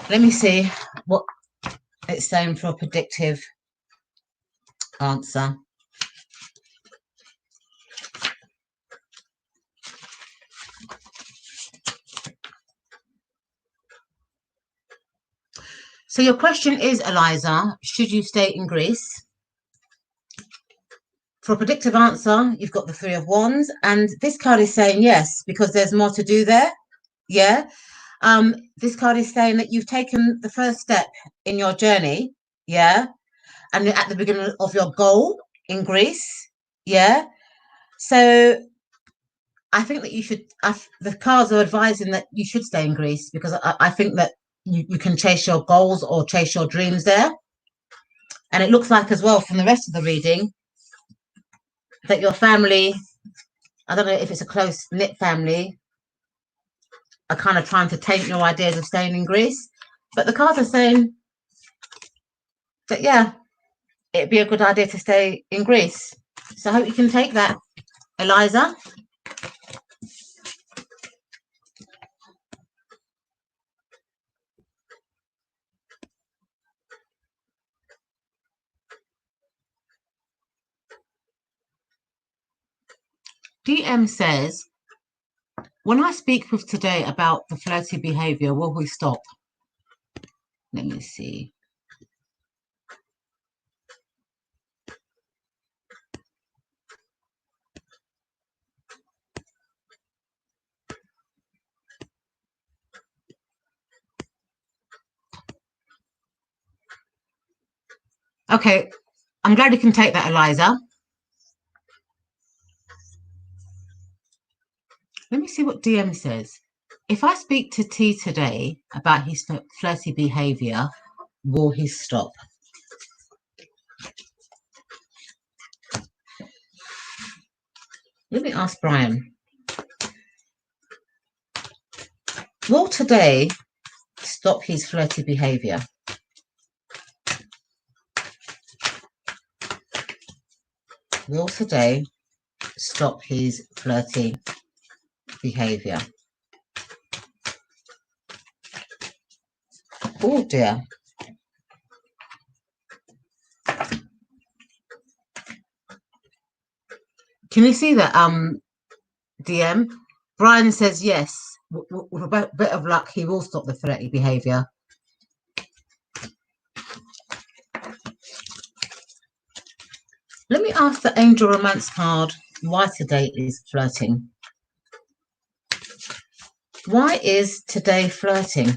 A: Let me see what it's saying for a predictive answer. So your question is, Eliza, should you stay in Greece? For a predictive answer, you've got the Three of Wands, and this card is saying yes, because there's more to do there. Yeah. This card is saying that you've taken the first step in your journey. Yeah. And you're at the beginning of your goal in Greece. Yeah. So I think that you should, the cards are advising that you should stay in Greece, because I think that you can chase your goals or chase your dreams there. And it looks like as well from the rest of the reading that your family, I don't know if it's a close-knit family, are kind of trying to taint your ideas of staying in Greece. But the cards are saying that, yeah, it'd be a good idea to stay in Greece. So I hope you can take that, Eliza. DM says, when I speak with today about the flirty behavior, will we stop? Let me see. Okay, I'm glad you can take that, Eliza. Let me see what DM says. If I speak to T today about his flirty behavior, will he stop? Let me ask Brian. Will today stop his flirty behavior? Will today stop his flirty behavior? Oh dear. Can you see that, DM? Brian says yes. With a bit of luck, he will stop the flirty behavior. Let me ask the Angel Romance card why today is flirting. Why is today flirting?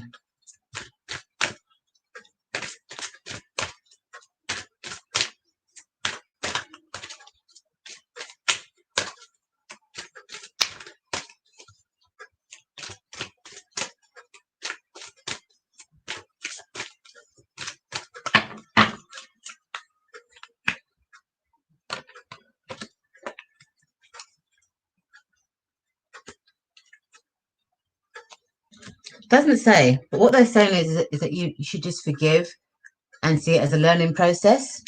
A: Doesn't say, but what they're saying is that you should just forgive and see it as a learning process.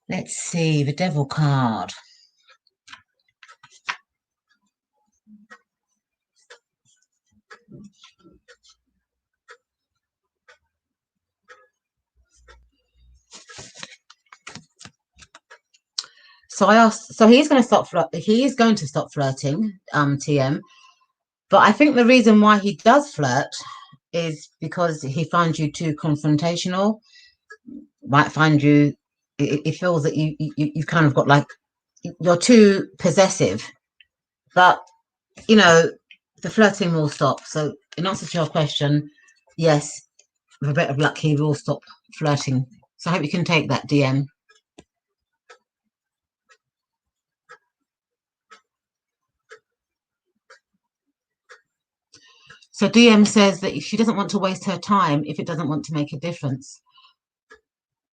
A: Let's see, the Devil card. So I asked, so he's going to stop flirting, TM. But I think the reason why he does flirt is because he finds you too confrontational. Might find you, it feels that you've kind of got like, you're too possessive. But, you know, the flirting will stop. So in answer to your question, yes, with a bit of luck, he will stop flirting. So I hope you can take that, DM. So DM says that she doesn't want to waste her time if it doesn't want to make a difference.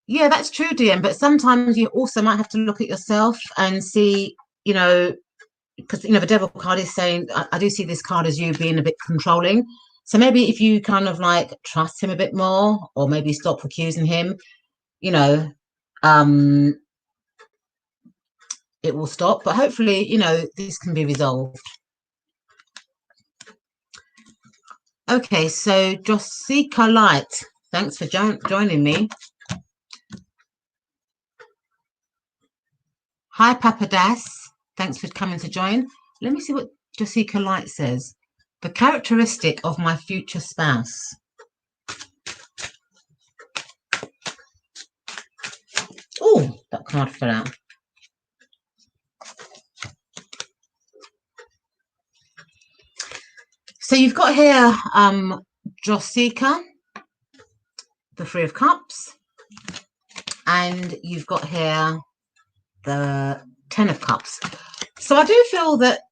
A: Yeah, that's true, DM. But sometimes you also might have to look at yourself and see, you know, because, you know, the devil card is saying, I do see this card as you being a bit controlling. So maybe if you kind of like trust him a bit more, or maybe stop accusing him, you know, it will stop. But hopefully, you know, this can be resolved. Okay, so Jessica Light, thanks for joining me. Hi, Papa Das, thanks for coming to join. Let me see what Jessica Light says. The characteristic of my future spouse. Oh, that card fell out. So you've got here Jessica, the Three of Cups, and you've got here the Ten of Cups. So I do feel that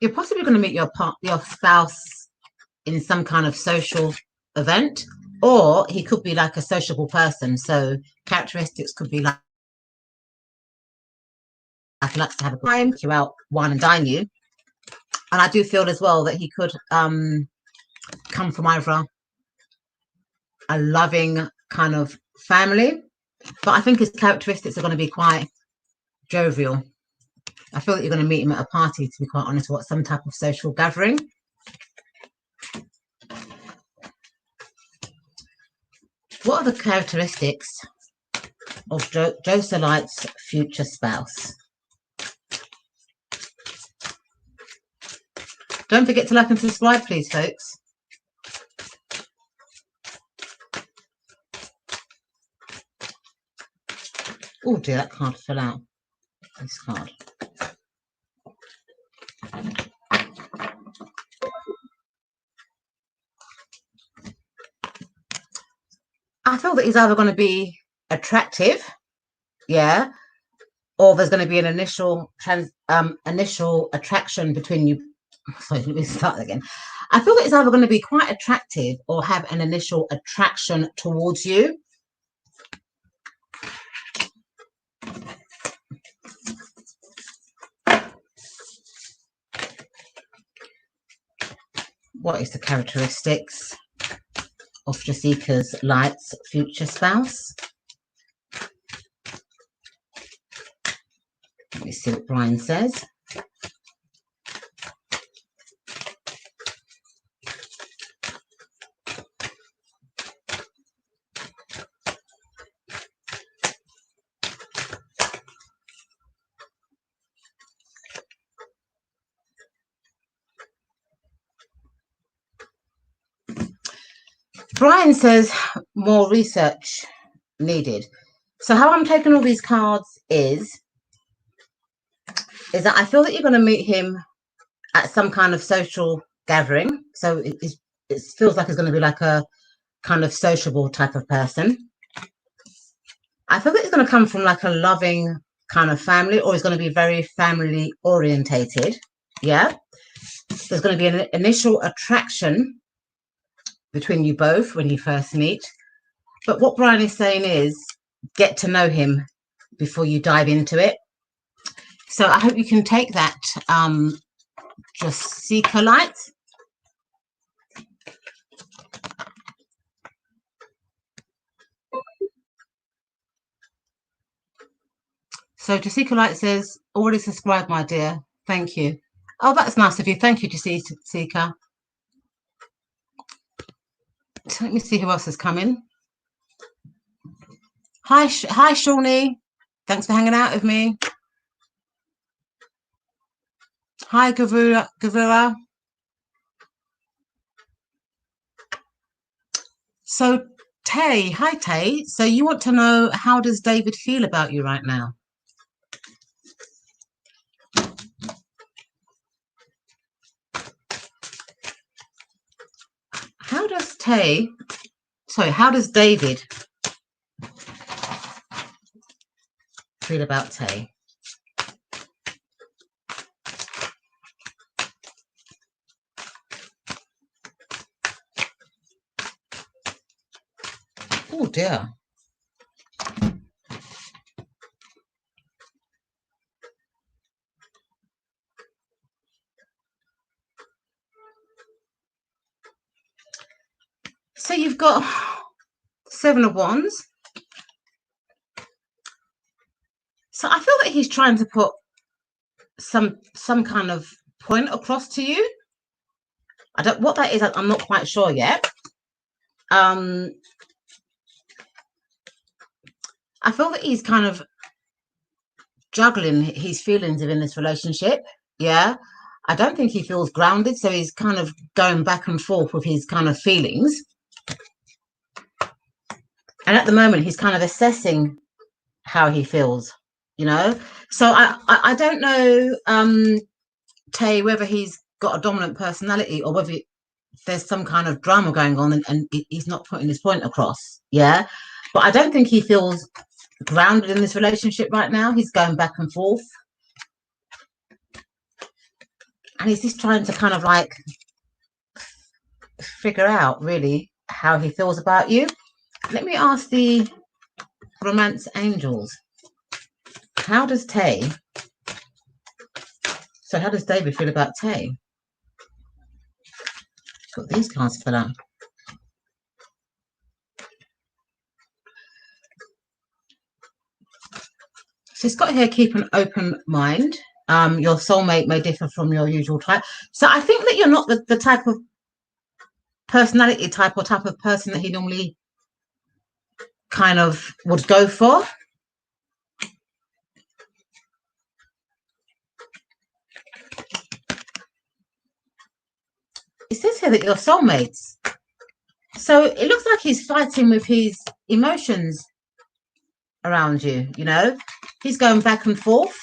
A: you're possibly going to meet your spouse in some kind of social event, or he could be like a sociable person. So characteristics could be like he likes to have a time, you out, wine and dine you. And I do feel as well that he could come from either a loving kind of family, but I think his characteristics are going to be quite jovial. I feel that you're going to meet him at a party, to be quite honest, or some type of social gathering. What are the characteristics of Joselite's future spouse? Don't forget to like and subscribe, please, folks. Oh dear, that card fell out. This card. I feel that he's either going to be attractive, yeah, or there's going to be an initial attraction between you. Sorry, let me start again. I feel that it's either going to be quite attractive or have an initial attraction towards you. What is the characteristics of Jessica Light's future spouse? Let me see what Brian says. Brian says more research needed. So how I'm taking all these cards is that I feel that you're going to meet him at some kind of social gathering. So it feels like it's going to be like a kind of sociable type of person. I feel that it's going to come from like a loving kind of family, or it's going to be very family orientated. Yeah. There's going to be an initial attraction between you both when you first meet. But what Brian is saying is get to know him before you dive into it. So I hope you can take that, Jessica Light. So Jessica Light says, already subscribed, my dear. Thank you. Oh, that's nice of you. Thank you, Jessica. So let me see who else is coming. Hi, Shawnee. Thanks for hanging out with me. Hi, Gavura. So Tay, hi Tay. So you want to know, how does David feel about you right now? How does David feel about Tay? Oh dear. So you've got Seven of Wands. So I feel that he's trying to put some kind of point across to you. I don't what that is. I'm not quite sure yet. I feel that he's kind of juggling his feelings within this relationship. Yeah. I don't think he feels grounded, so he's kind of going back and forth with his kind of feelings. And at the moment, he's kind of assessing how he feels, you know. So I don't know, Tay, whether he's got a dominant personality or whether there's some kind of drama going on and he's not putting his point across. Yeah. But I don't think he feels grounded in this relationship right now. He's going back and forth. And he's just trying to kind of like figure out really how he feels about you. Let me ask the romance angels. How does David feel about Tay? Got these cards for that. So it's got here, keep an open mind. Your soulmate may differ from your usual type. So I think that you're not the type of personality type or type of person that he normally kind of would go for. It says here that you're soulmates. So it looks like he's fighting with his emotions around you, you know. He's going back and forth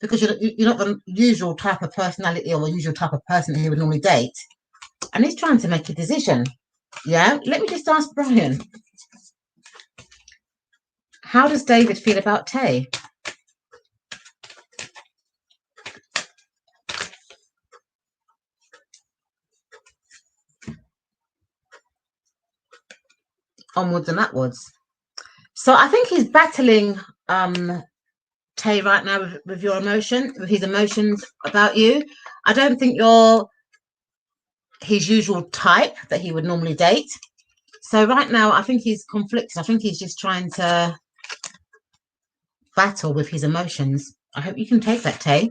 A: because you're not the usual type of personality or the usual type of person he would normally date. And he's trying to make a decision. Yeah. Let me just ask Brian. How does David feel about Tay? Onwards and upwards. So I think he's battling Tay right now with your emotion, with his emotions about you. I don't think you're his usual type that he would normally date. So right now, I think he's conflicted. I think he's just trying to battle with his emotions. I hope you can take that, Tay.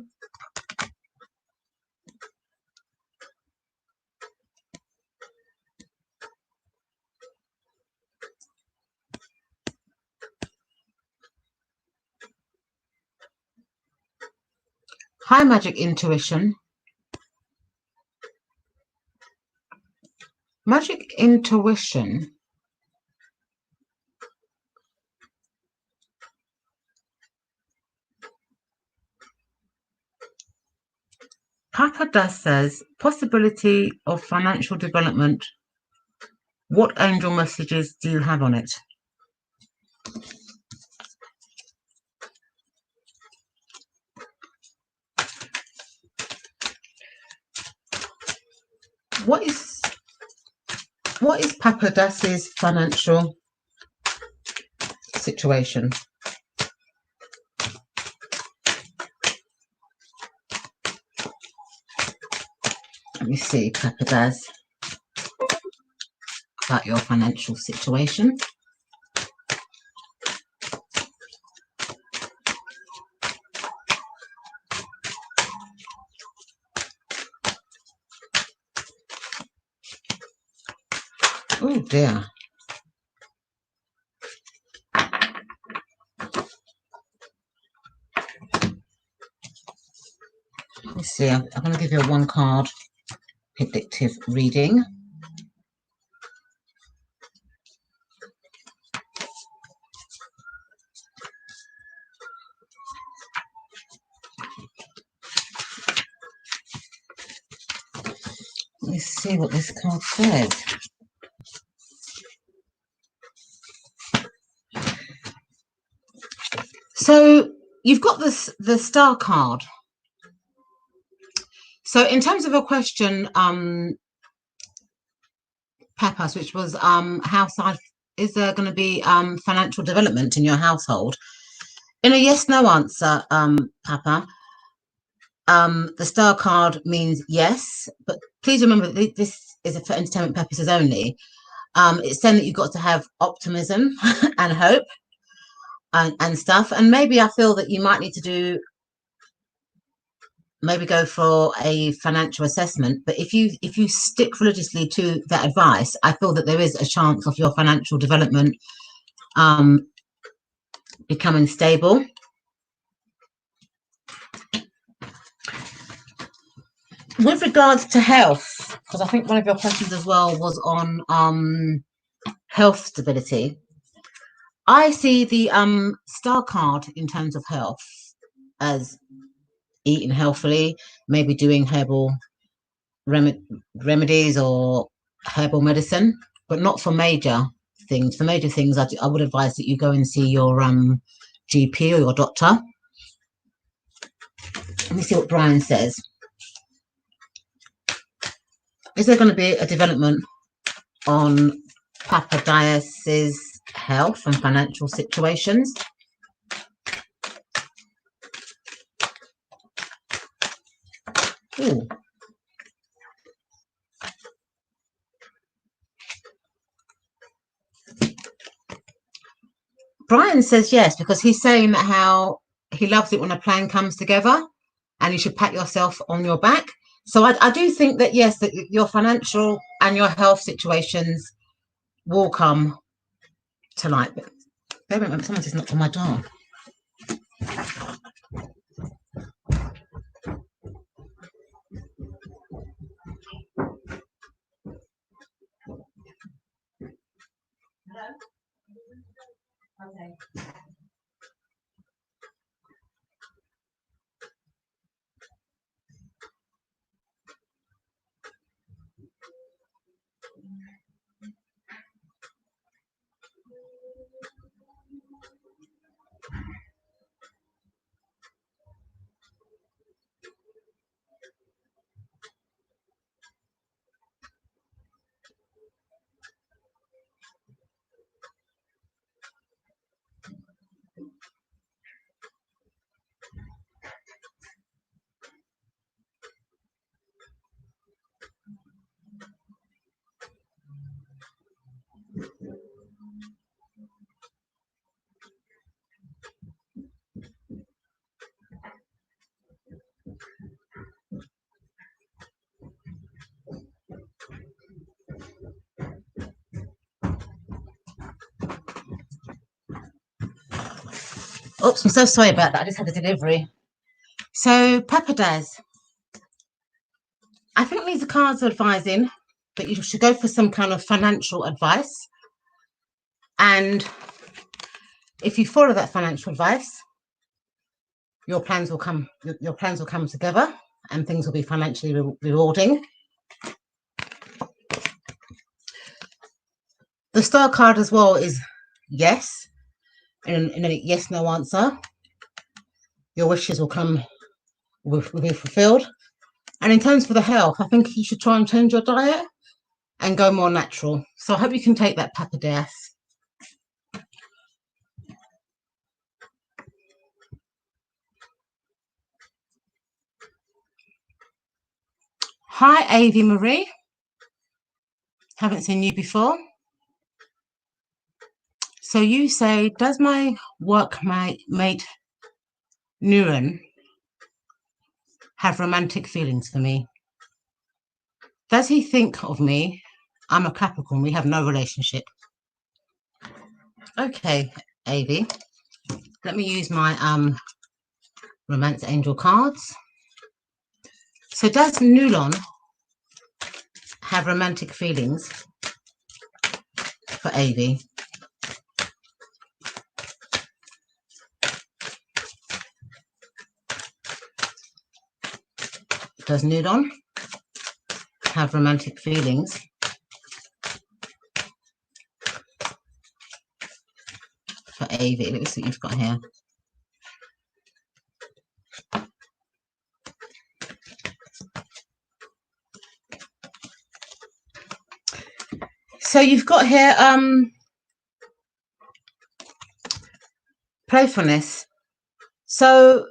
A: High magic intuition. Magic intuition. Papa Das says, possibility of financial development. What angel messages do you have on it? What is Papa Das's financial situation? Let me see, Papa Das, about your financial situation. Oh dear. Let's see, I'm going to give you a one card predictive reading. Let's see what this card says. So you've got the star card. So in terms of a question, Peppers, which was how is there going to be financial development in your household? In a yes no answer, Papa, the star card means yes, but please remember that this is for entertainment purposes only. It's saying that you've got to have optimism and hope and stuff. And maybe I feel that you might need to maybe go for a financial assessment. But if you stick religiously to that advice, I feel that there is a chance of your financial development becoming stable. With regards to health, because I think one of your questions as well was on health stability, I see the star card in terms of health as eating healthily, maybe doing herbal remedies or herbal medicine, but not for major things. For major things, I would advise that you go and see your GP or your doctor. Let me see what Brian says. Is there going to be a development on Papa Dias's health and financial situations? Ooh. Brian says yes, because he's saying that how he loves it when a plan comes together and you should pat yourself on your back. So I do think that, yes, that your financial and your health situations will come to light. But someone's just knocked on my door. Okay. Oops, I'm so sorry about that. I just had a delivery. So, Papa Daz, I think these cards are advising that you should go for some kind of financial advice. And if you follow that financial advice, your plans will come together and things will be financially rewarding. The star card as well is yes, and in a yes no answer, your wishes will be fulfilled. And in terms for the health, I think you should try and change your diet and go more natural. So I hope you can take that, Papa Death. Hi, Avi Marie. Haven't seen you before. So you say, does my workmate Nuran have romantic feelings for me? Does he think of me? I'm a Capricorn. We have no relationship. Okay, Avi. Let me use my romance angel cards. So does Nulon have romantic feelings for Avi? Does Nulon have romantic feelings for Avi? Let me see what you've got here. So you've got here playfulness. So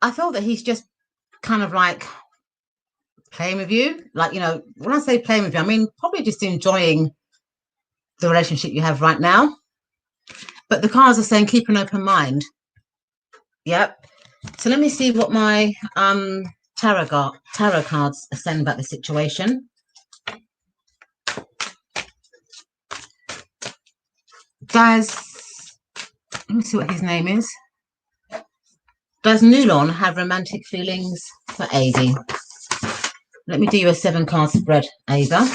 A: I feel that he's just kind of like playing with you. Like, you know, when I say playing with you, I mean probably just enjoying the relationship you have right now. But the cards are saying keep an open mind. Yep. So let me see what my tarot cards are saying about the situation. Does, let me see what his name is. Does Nulon have romantic feelings for Ava? Let me do you a 7-card spread, Ava.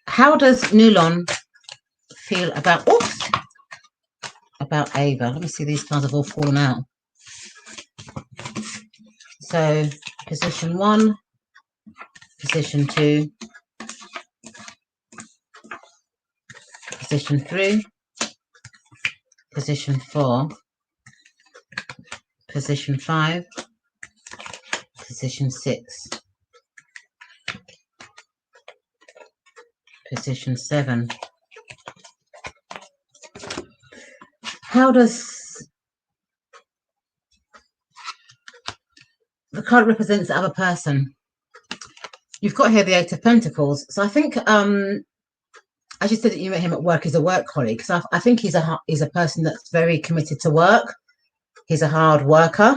A: How does Nulon feel about, oops, about Ava? Let me see, these cards have all fallen out. So position 1, position 2, position 3, position 4, position 5, position 6, position 7. How does the card represents the other person? You've got here the 8 of Pentacles. So I think, as you said, that you met him at work as a work colleague. So I think he's a person that's very committed to work. He's a hard worker.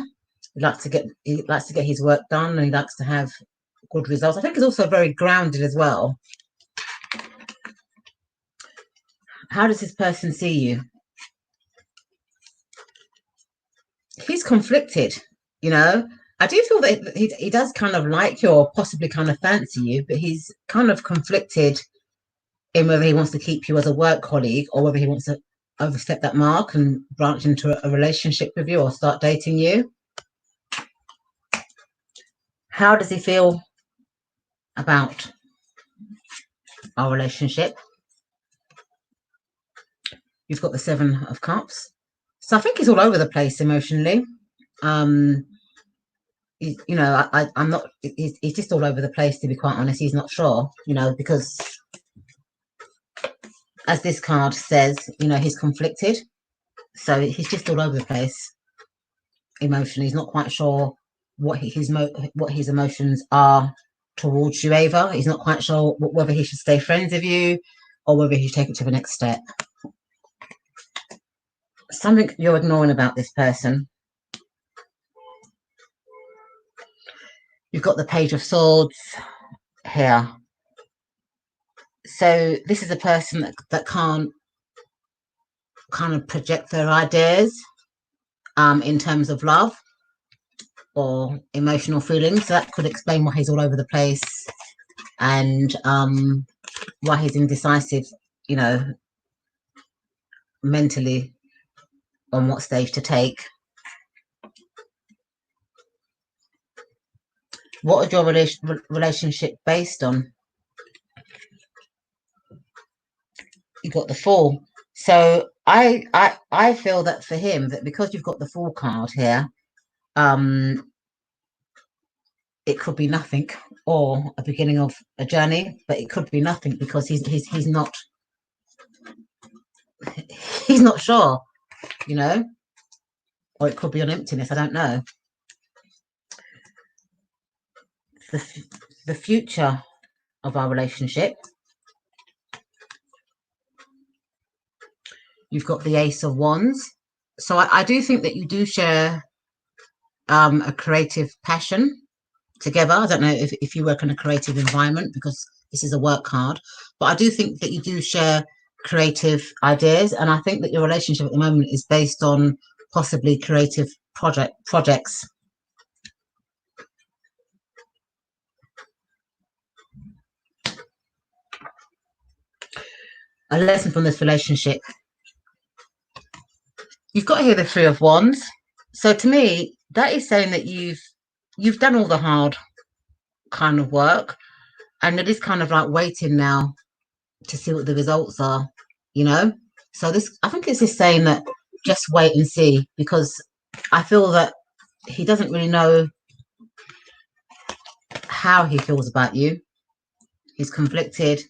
A: He likes to get his work done, and he likes to have good results. I think he's also very grounded as well. How does this person see you? He's conflicted, you know. I do feel that he does kind of like you, or possibly kind of fancy you, but he's kind of conflicted in whether he wants to keep you as a work colleague or whether he wants to overstep that mark and branch into a relationship with you or start dating you. How does he feel about our relationship? You've got the 7 of Cups. So I think he's all over the place emotionally. You know, I'm not, he's just all over the place, to be quite honest. He's not sure, you know, because as this card says, you know, he's conflicted. So he's just all over the place emotionally. He's not quite sure what his emotions are towards you, Ava. He's not quite sure whether he should stay friends with you or whether he should take it to the next step. Something you're ignoring about this person. You've got the Page of Swords here. So this is a person that can't kind of project their ideas in terms of love or emotional feelings. So that could explain why he's all over the place and why he's indecisive, you know, mentally on what stage to take. What is your relationship based on? You got the Fool. So I feel that for him, that because you've got the Fool card here, it could be nothing or a beginning of a journey, but it could be nothing because he's not sure, you know, or it could be on emptiness. I don't know. The future of our relationship. You've got the Ace of Wands. So I do think that you do share a creative passion together. I don't know if you work in a creative environment because this is a work card, but I do think that you do share creative ideas, and I think that your relationship at the moment is based on possibly creative projects. A lesson from this relationship. You've got here the 3 of Wands. So to me, that is saying that you've done all the hard kind of work, and it is kind of like waiting now to see what the results are, you know. So this, I think it's just saying that just wait and see, because I feel that he doesn't really know how he feels about you. He's conflicted.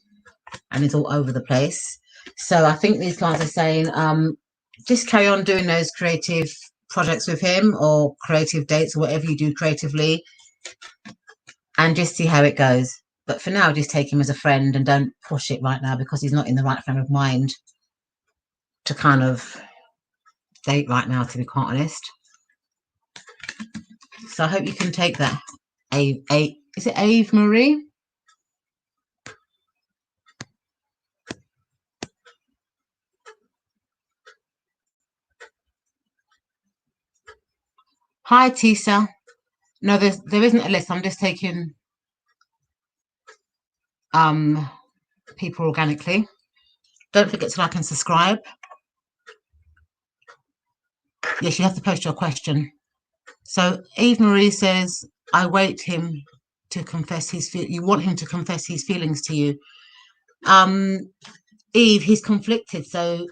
A: and is all over the place. So I think these cards are saying just carry on doing those creative projects with him, or creative dates, or whatever you do creatively, and just see how it goes. But for now, just take him as a friend and don't push it right now, because he's not in the right frame of mind to kind of date right now, to be quite honest. So I hope you can take that. Is it Ave Marie? Hi, Tisa. No, there isn't a list. I'm just taking people organically. Don't forget to like and subscribe. Yes, you have to post your question. So Eve Marie says, I wait him to confess his you want him to confess his feelings to you. Eve, he's conflicted, so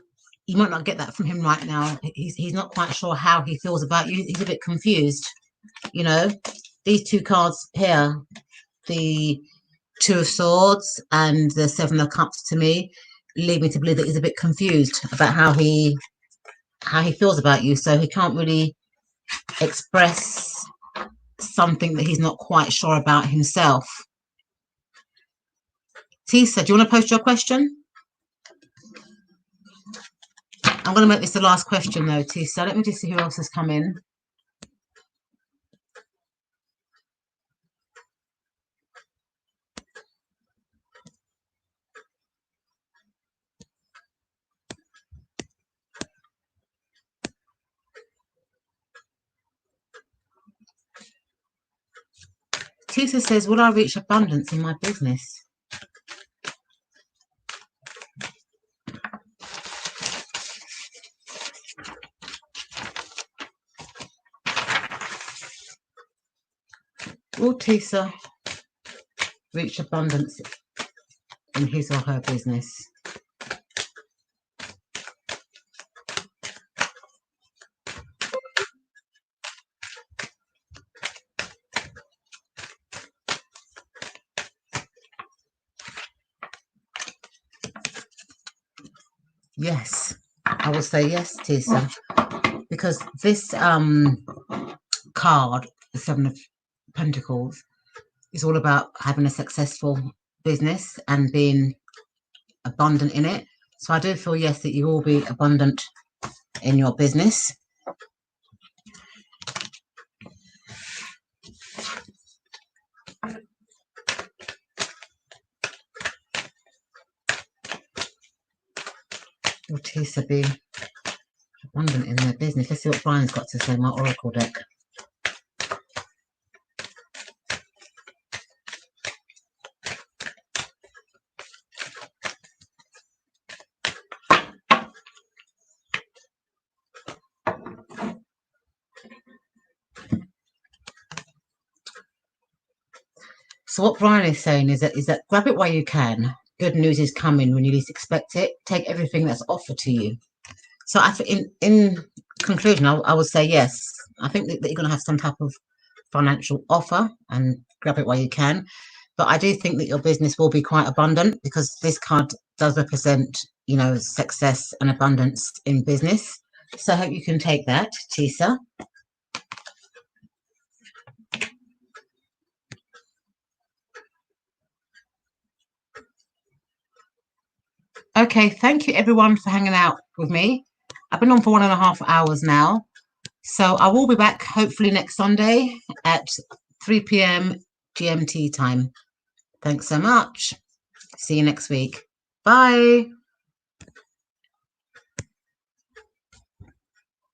A: you might not get that from him right now. He's not quite sure how he feels about you. He's a bit confused. You know, these two cards here, the Two of Swords and the Seven of Cups, to me lead me to believe that he's a bit confused about how he feels about you. So he can't really express something that he's not quite sure about himself. Tisa, do you want to post your question? I'm going to make this the last question though, Tisa. Let me just see who else has come in. Tisa says, will I reach abundance in my business? Will Tisa reach abundance in his or her business? Yes, I will say yes, Tisa, because this card, the Seven of Pentacles, is all about having a successful business and being abundant in it. So I do feel yes that you will be abundant in your business. Will Tisa be abundant in their business? Let's see what Brian's got to say, my oracle deck. So what Brian is saying is that grab it while you can. Good news is coming when you least expect it. Take everything that's offered to you. So I think in conclusion, I would say yes. I think that you're going to have some type of financial offer, and grab it while you can. But I do think that your business will be quite abundant, because this card does represent, you know, success and abundance in business. So I hope you can take that, Tisa. Okay, thank you everyone for hanging out with me. I've been on for 1.5 hours now. So I will be back hopefully next Sunday at 3 p.m. GMT time. Thanks so much. See you next week. Bye.